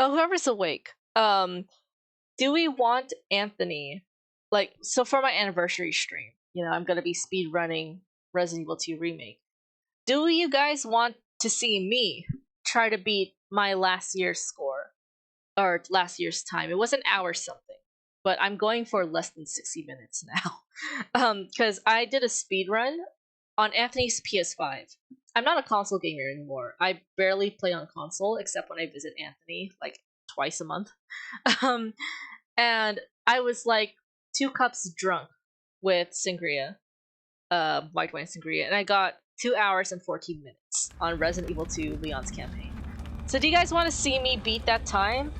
Oh, whoever's awake. Do we want Anthony? Like, so for my anniversary stream, you know, I'm gonna be speed running Resident Evil 2 Remake. Do you guys want to see me try to beat my last year's score? Or last year's time? It was an hour something. But I'm going for less than 60 minutes now. Because I did a speed run on Anthony's PS5. I'm not a console gamer anymore. I barely play on console except when I visit Anthony, like twice a month. And I was like 2 cups drunk with sangria, white wine sangria, and I got 2 hours and 14 minutes on Resident Evil 2 Leon's campaign. So do you guys want to see me beat that time?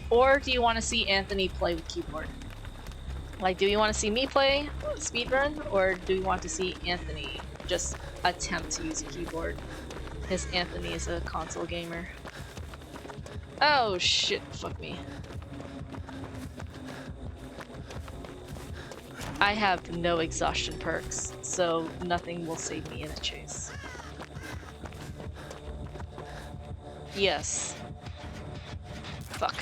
Or do you want to see Anthony play with keyboard? Like, do you want to see me play speedrun? Or do you want to see Anthony just attempt to use a keyboard? Because Anthony is a console gamer. Oh shit, fuck me. I have no exhaustion perks, so nothing will save me in a chase. Yes. Fuck.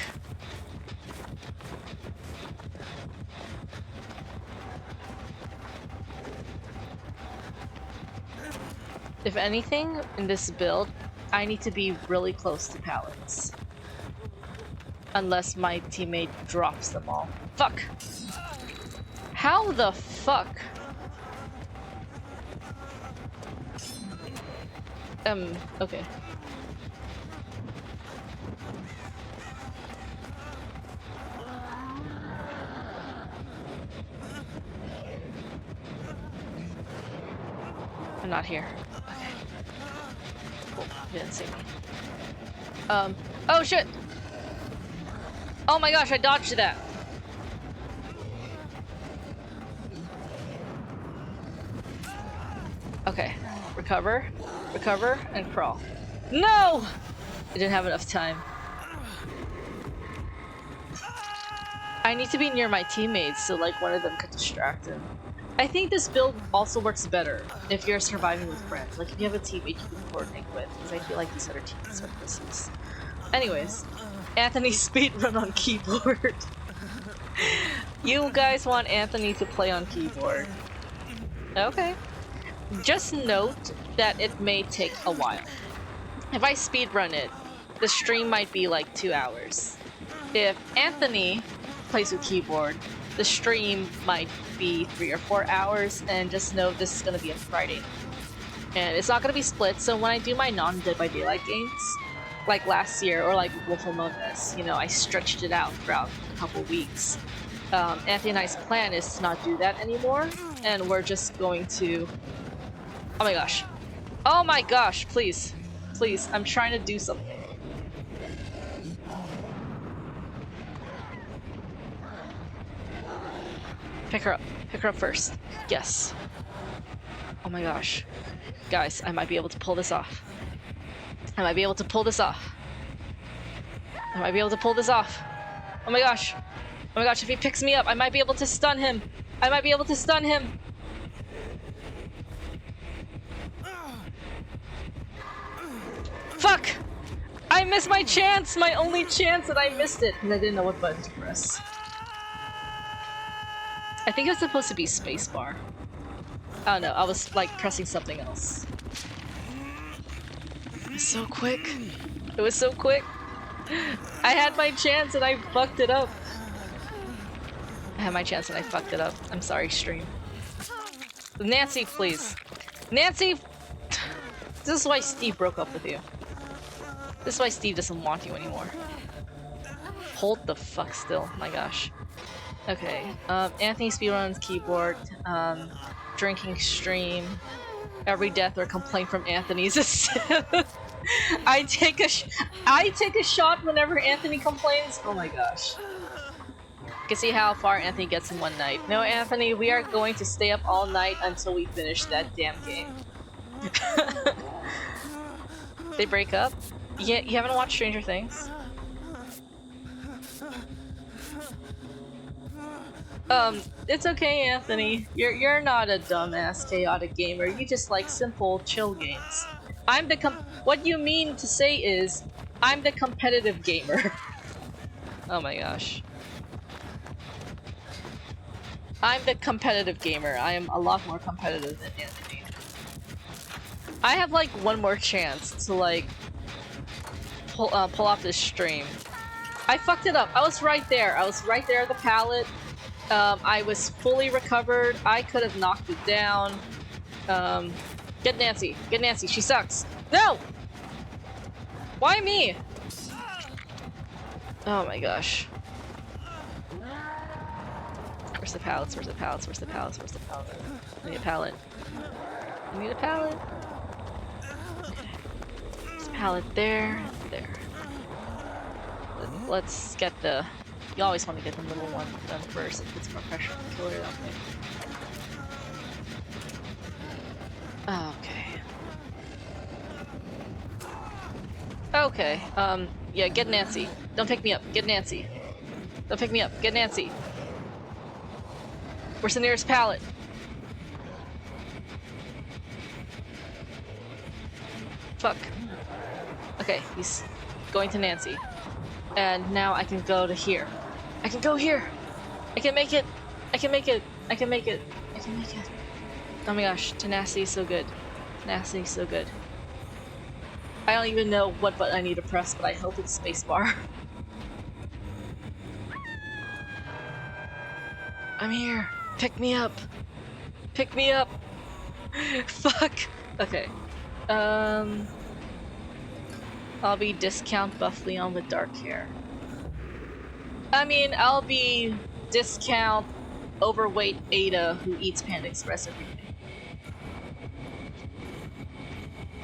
If anything, in this build, I need to be really close to pallets. Unless my teammate drops them all. Fuck! How the fuck? Okay. I'm not here. Okay. Cool. You didn't see me. Oh shit! Oh my gosh, I dodged that! Okay. Recover, recover, and crawl. No! I didn't have enough time. I need to be near my teammates so like one of them could distract him. I think this build also works better if you're surviving with friends. Like if you have a teammate you can coordinate with, because I feel like these other teammates are pussies. Anyways, Anthony speedrun on keyboard. You guys want Anthony to play on keyboard. Okay. Just note that it may take a while. If I speedrun it, the stream might be like 2 hours. If Anthony plays with keyboard, the stream might be 3 or 4 hours, and just know this is going to be a Friday. And it's not going to be split, so when I do my non-Dead by Daylight games, like last year, or like Wolf Among Us, you know, I stretched it out throughout a couple weeks. Anthony and I's plan is to not do that anymore, and we're just going to... Oh my gosh. Oh my gosh, please. Please, I'm trying to do something. Pick her up. Pick her up first. Yes. Oh my gosh. Guys, I might be able to pull this off. I might be able to pull this off. I might be able to pull this off. Oh my gosh. Oh my gosh, if he picks me up, I might be able to stun him. I might be able to stun him. Fuck! I missed my chance! My only chance, and I missed it because I didn't know what button to press. I think it was supposed to be spacebar. Oh no, I was like pressing something else. It was so quick. It was so quick. I had my chance and I fucked it up. I had my chance and I fucked it up. I'm sorry, stream. Nancy, please. Nancy! This is why Steve broke up with you. This is why Steve doesn't want you anymore. Hold the fuck still. My gosh. Okay. Anthony speedruns keyboard. Drinking stream. Every death or complaint from Anthony's a sip. I take a shot whenever Anthony complains. Oh my gosh. You can see how far Anthony gets in one night. No, Anthony, we are going to stay up all night until we finish that damn game. They break up? Yeah, you haven't watched Stranger Things? It's okay, Anthony. You're not a dumbass chaotic gamer. You just like simple, chill games. What you mean to say is, I'm the competitive gamer. Oh my gosh. I'm the competitive gamer. I am a lot more competitive than Anthony. I have like one more chance to like pull off this stream. I fucked it up. I was right there. I was right there at the pallet. I was fully recovered. I could have knocked it down. Get Nancy. Get Nancy. She sucks. No! Why me? Oh my gosh. Where's the pallets? Where's the pallets? Where's the pallets? Where's the pallet? I need a pallet. I need a pallet. Okay. There's a pallet there. There. Let's get the... You always want to get the little one done first. It puts more pressure on the killer, don't they? Okay. Okay, yeah, get Nancy. Don't pick me up. Get Nancy. Don't pick me up. Get Nancy. Where's the nearest pallet? Fuck. Okay, he's going to Nancy. And now I can go to here. I can go here! I can make it! I can make it! I can make it! I can make it! Oh my gosh, tenacity is so good. Tenacity is so good. I don't even know what button I need to press, but I hope it's spacebar. I'm here! Pick me up! Pick me up! Fuck! Okay. I'll be discount Buff Leon with dark hair. I mean, I'll be discount overweight Ada who eats Panda Express every day.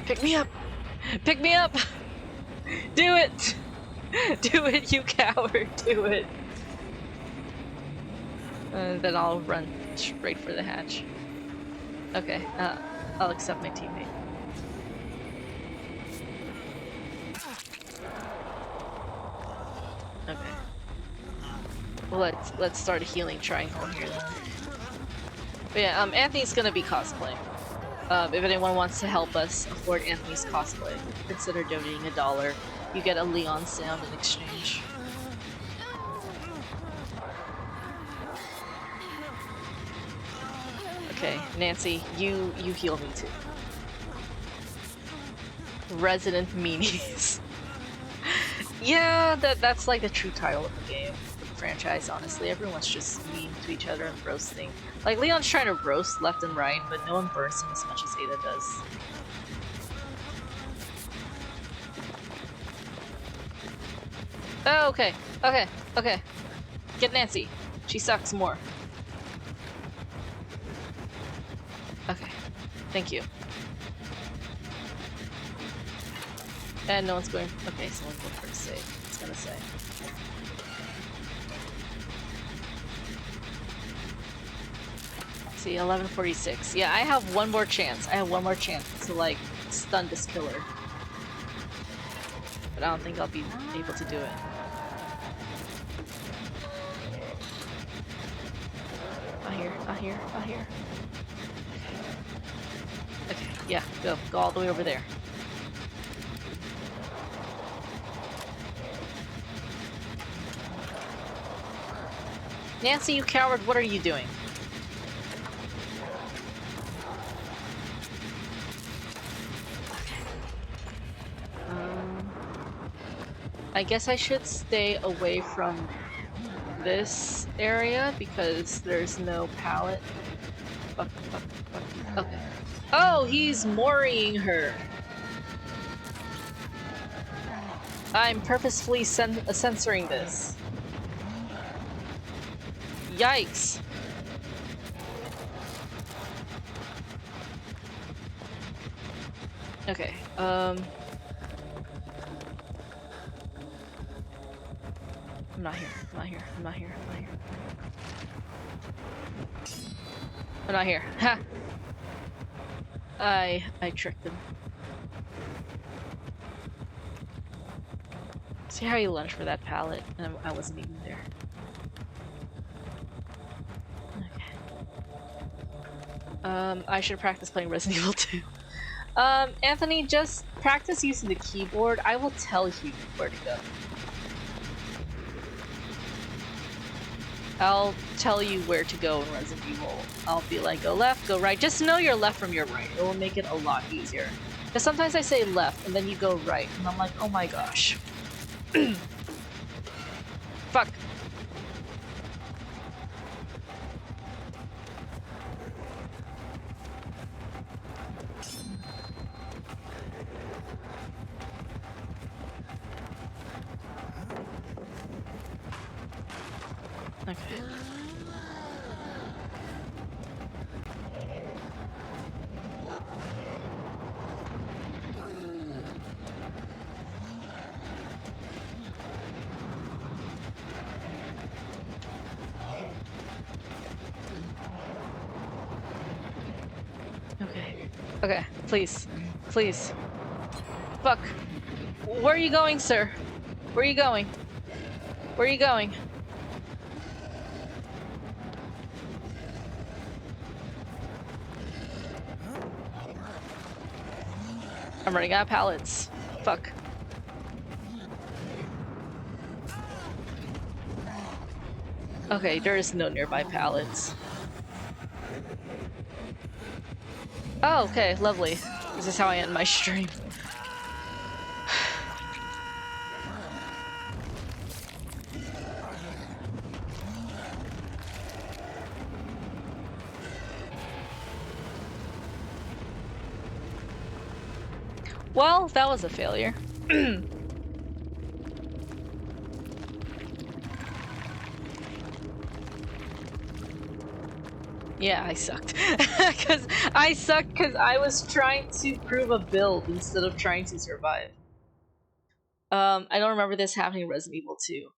Pick me up! Pick me up! Do it! Do it, you coward! Do it! And then I'll run straight for the hatch. Okay, I'll accept my teammate. Okay. Well, let's start a healing triangle here then. But yeah, Anthony's gonna be cosplaying. If anyone wants to help us afford Anthony's cosplay, consider donating $1. You get a Leon sound in exchange. Okay, Nancy, you heal me too. Resident Meanies. Yeah, that's like the true title of the game, the franchise, honestly. Everyone's just mean to each other and roasting. Like, Leon's trying to roast left and right, but no one burns him as much as Ada does. Oh, okay. Okay. Okay. Get Nancy. She sucks more. Okay. Thank you. And no one's going. Okay, someone's going for a save. It's gonna say. See, 11:46. Yeah, I have one more chance. I have one more chance to like stun this killer. But I don't think I'll be able to do it. Not here. Okay, yeah, go all the way over there. Nancy, you coward, what are you doing? I guess I should stay away from this area because there's no pallet. Fuck. Okay. Oh, he's mooring her. I'm purposefully censoring this. Yikes. Okay, I'm not here. Ha! I tricked him. See how you lunged for that pallet, and I wasn't even there. Okay. I should practice playing Resident Evil 2. Anthony, just practice using the keyboard. I will tell you where to go. I'll tell you where to go in Resident Evil. I'll be like, go left, go right. Just know your left from your right. It will make it a lot easier. Because sometimes I say left, and then you go right, and I'm like, oh my gosh. Fuck. Okay. Okay, please. Fuck. Where are you going, sir? Where are you going? I'm running out of pallets. Fuck. Okay, there is no nearby pallets. Oh, okay, lovely. This is how I end my stream. Well, that was a failure. Yeah, I sucked. I sucked because I was trying to prove a build instead of trying to survive. I don't remember this happening in Resident Evil 2.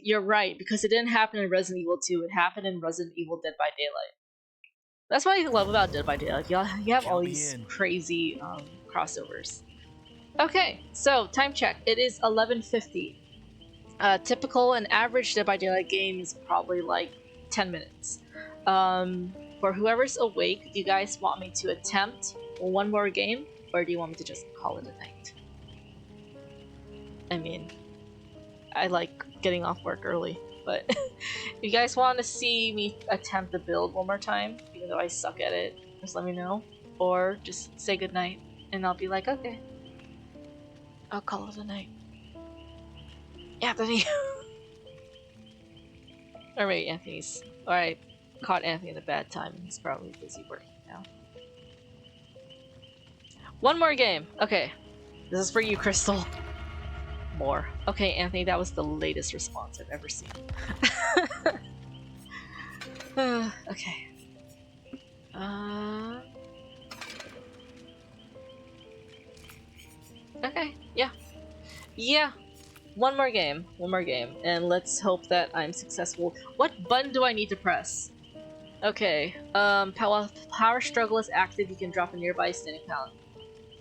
You're right, because it didn't happen in Resident Evil 2, it happened in Resident Evil Dead by Daylight. That's what I love about Dead by Daylight. You have all these crazy crossovers. Okay, so time check. It is 11:50. Typical and average Dead by Daylight game is probably like 10 minutes. For whoever's awake, do you guys want me to attempt one more game, or do you want me to just call it a night? I mean, I like getting off work early, but if you guys want to see me attempt the build one more time, even though I suck at it, just let me know. Or just say goodnight, and I'll be like, okay. I'll call it a night. Anthony! Alright, Anthony's. Alright, caught Anthony at a bad time. He's probably busy working now. One more game! Okay. This is for you, Crystal. More. Okay, Anthony, that was the latest response I've ever seen. Okay. Okay, yeah. Yeah. One more game. And let's hope that I'm successful. What button do I need to press? Okay, power struggle is active, you can drop a nearby standing pallet.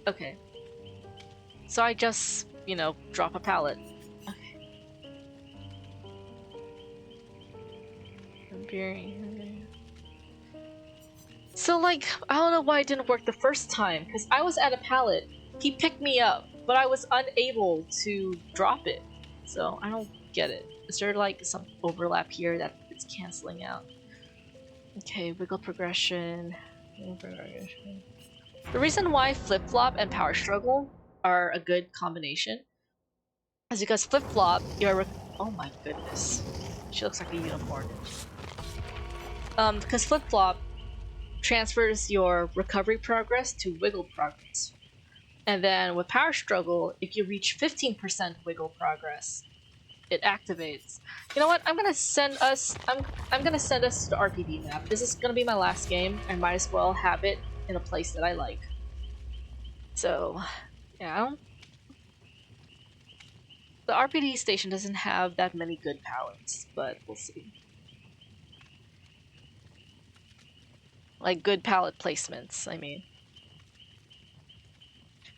Okay. So I just, you know, drop a pallet. Okay. So, like, I don't know why it didn't work the first time, because I was at a pallet, he picked me up, but I was unable to drop it. So, I don't get it. Is there, like, some overlap here that it's canceling out? Okay, wiggle progression. The reason why flip-flop and power struggle are a good combination is because flip-flop, oh my goodness. She looks like a unicorn. Because flip-flop transfers your recovery progress to wiggle progress. And then with power struggle, if you reach 15% wiggle progress, it activates. You know what? I'm gonna send us to the RPD map. This is gonna be my last game. I might as well have it in a place that I like. So, yeah. The RPD station doesn't have that many good pallets, but we'll see. Like good pallet placements, I mean.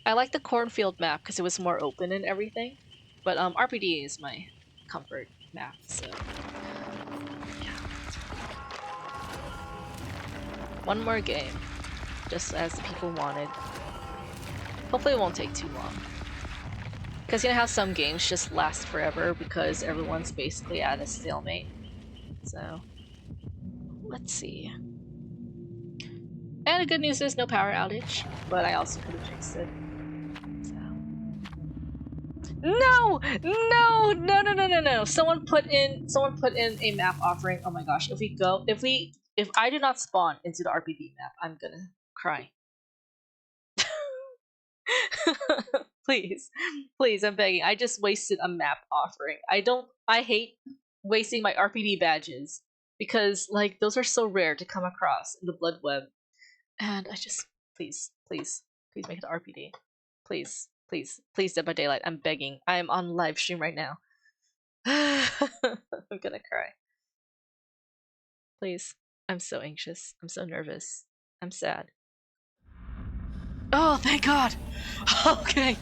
I like the cornfield map because it was more open and everything, but RPD is my comfort map, so yeah. One more game, just as the people wanted. Hopefully it won't take too long. Because you know how some games just last forever because everyone's basically at a stalemate. So, let's see. And the good news is no power outage, but I also could have fixed it. No! No! Someone put in a map offering. Oh my gosh, if I do not spawn into the RPD map, I'm gonna cry. Please, I'm begging. I just wasted a map offering. I hate wasting my RPD badges because like those are so rare to come across in the blood web. And I just please make it to RPD. Please, Dead by Daylight. I'm begging. I am on live stream right now. I'm gonna cry. Please. I'm so anxious. I'm so nervous. I'm sad. Oh, thank God! Okay,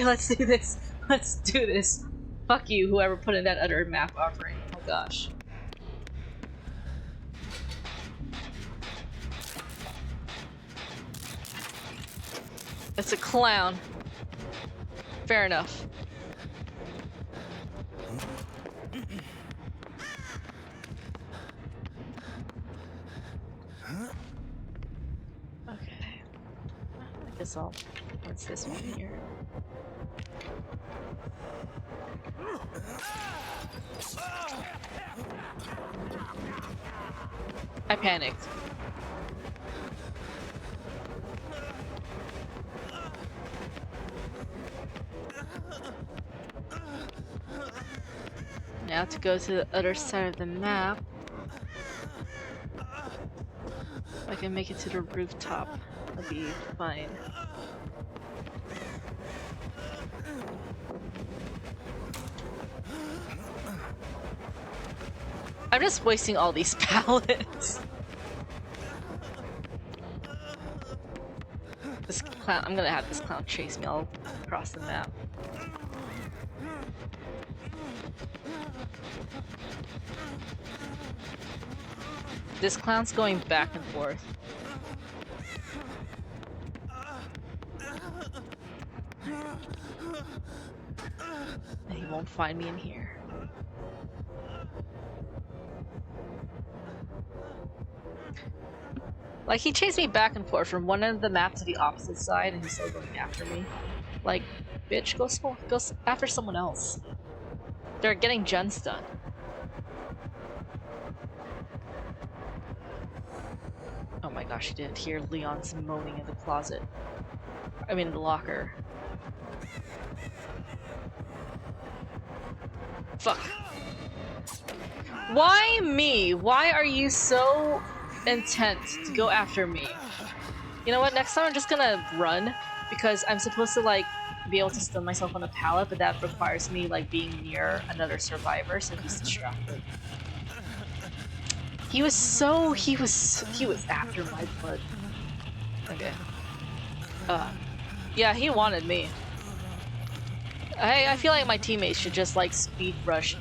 let's do this. Fuck you, whoever put in that other map offering. Oh gosh. It's a clown. Fair enough. Okay. I guess what's this one here? I panicked. Now to go to the other side of the map. If I can make it to the rooftop, I'll be fine. I'm just wasting all these pallets. This clown, I'm gonna have this clown chase me all across the map. This clown's going back and forth. And he won't find me in here. Like, he chased me back and forth from one end of the map to the opposite side, and he's still going after me. Like, bitch, go after someone else. They're getting gens done. Oh my gosh, you didn't hear Leon's moaning in the closet. I mean, the locker. Fuck. Why me? Why are you so intent to go after me? You know what? Next time I'm just gonna run because I'm supposed to like be able to stun myself on a pallet, but that requires me like being near another survivor, so he's distracted. He was after my blood. Okay. Yeah, he wanted me. I feel like my teammates should just like rush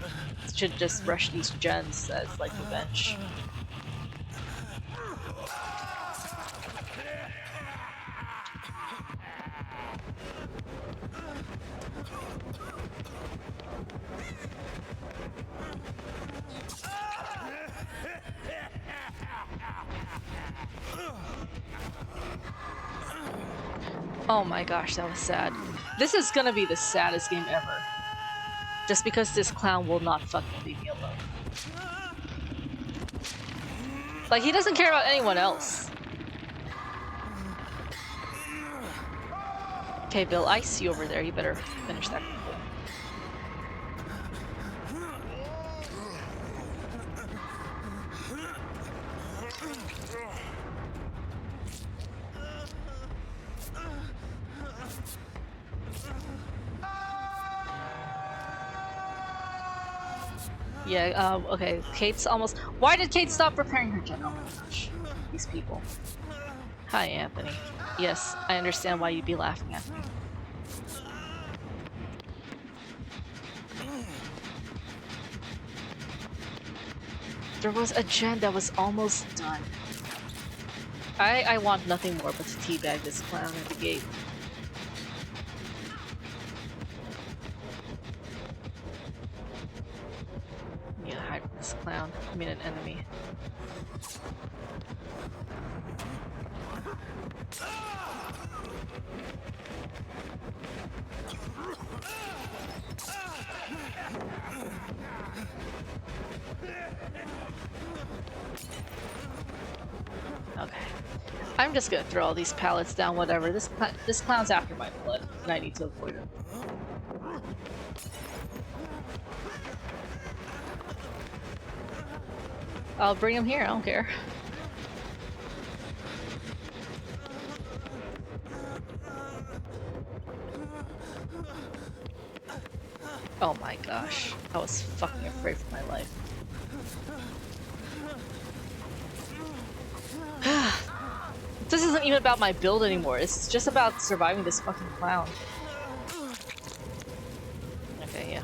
these gens as like revenge. Oh my gosh, that was sad. This is gonna be the saddest game ever. Just because this clown will not fucking leave me alone. Like, he doesn't care about anyone else. Okay, Bill, I see you over there. You better finish that. Yeah, okay, Kate's almost— Why did Kate stop preparing her gen? Oh my gosh. These people. Hi, Anthony. Yes, I understand why you'd be laughing at me. There was a gen that was almost done. I want nothing more but to teabag this clown at the gate. I need to hide from this clown. I mean an enemy. Okay. I'm just gonna throw all these pallets down, whatever. This clown's after my blood, and I need to avoid him. I'll bring him here, I don't care. Oh my gosh. I was fucking afraid for my life. This isn't even about my build anymore, it's just about surviving this fucking clown. Okay,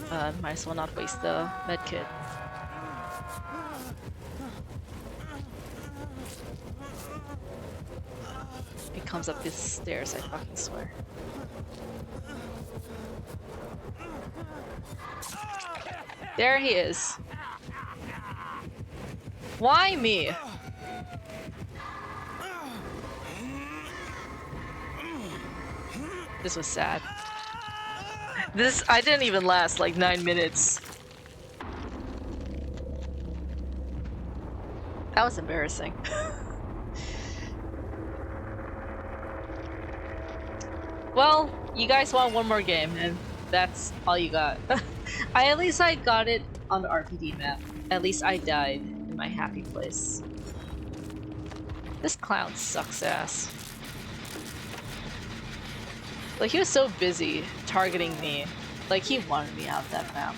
yeah. Might as well not waste the medkit. He comes up these stairs, I fucking swear. There he is. Why me? This was sad. I didn't even last like 9 minutes. That was embarrassing. Well, you guys want one more game, and that's all you got. At least I got it on the RPD map. At least I died in my happy place. This clown sucks ass. Like, he was so busy targeting me. Like, he wanted me out that map.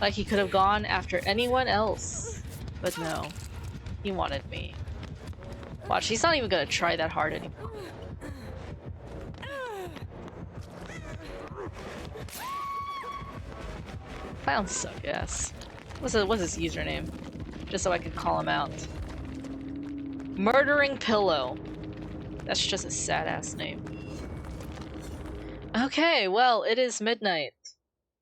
Like, he could have gone after anyone else. But no. He wanted me. Watch, he's not even gonna try that hard anymore. Clowns suck ass. What's his username? Just so I can call him out. Murdering Pillow. That's just a sad ass name. Okay, well, it is midnight.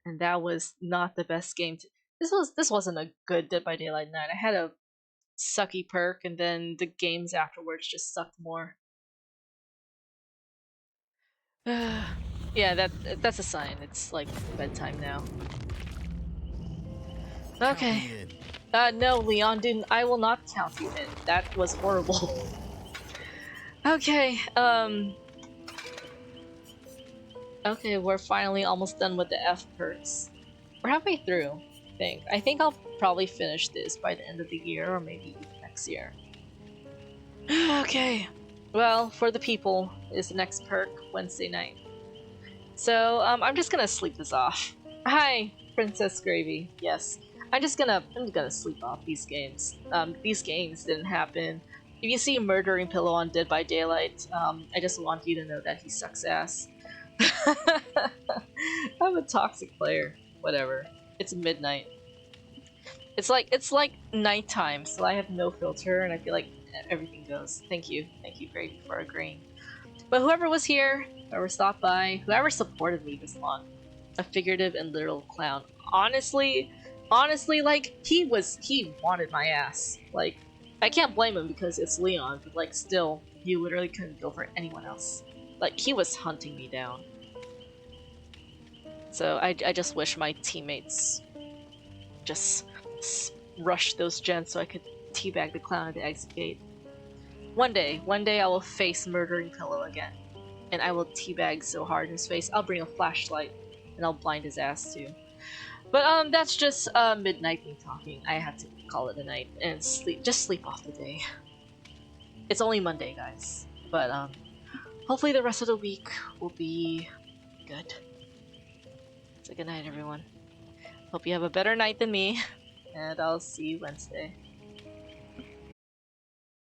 And that was not the best game this wasn't a good Dead by Daylight night. I had a sucky perk, and then the games afterwards just sucked more. Yeah, that's a sign. It's like bedtime now. Okay. No, Leon, dude, I will not count you in. That was horrible. Okay, okay, we're finally almost done with the F perks. We're halfway through, I think. I think I'll probably finish this by the end of the year or maybe even next year. Okay. Well, for the people is the next perk Wednesday night. So, I'm just gonna sleep this off. Hi, Princess Gravy. Yes. I'm gonna sleep off these games. These games didn't happen. If you see Murdering Pillow on Dead by Daylight, I just want you to know that he sucks ass. I'm a toxic player. Whatever. It's midnight. It's like nighttime, so I have no filter, and I feel like everything goes. Thank you, Gravy, for agreeing. But whoever was here, whoever stopped by, whoever supported me this long, a figurative and literal clown. Honestly, like he wanted my ass. Like I can't blame him because it's Leon, but like still, you literally couldn't go for anyone else. Like he was hunting me down. So I just wish my teammates just rushed those gens so I could teabag the clown at the exit gate. One day I will face Murdering Pillow again, and I will teabag so hard in his face. I'll bring a flashlight and I'll blind his ass too. But that's just midnight me talking. I have to call it a night and just sleep off the day. It's only Monday, guys, but hopefully the rest of the week will be good. So good night, everyone. Hope you have a better night than me, and I'll see you Wednesday.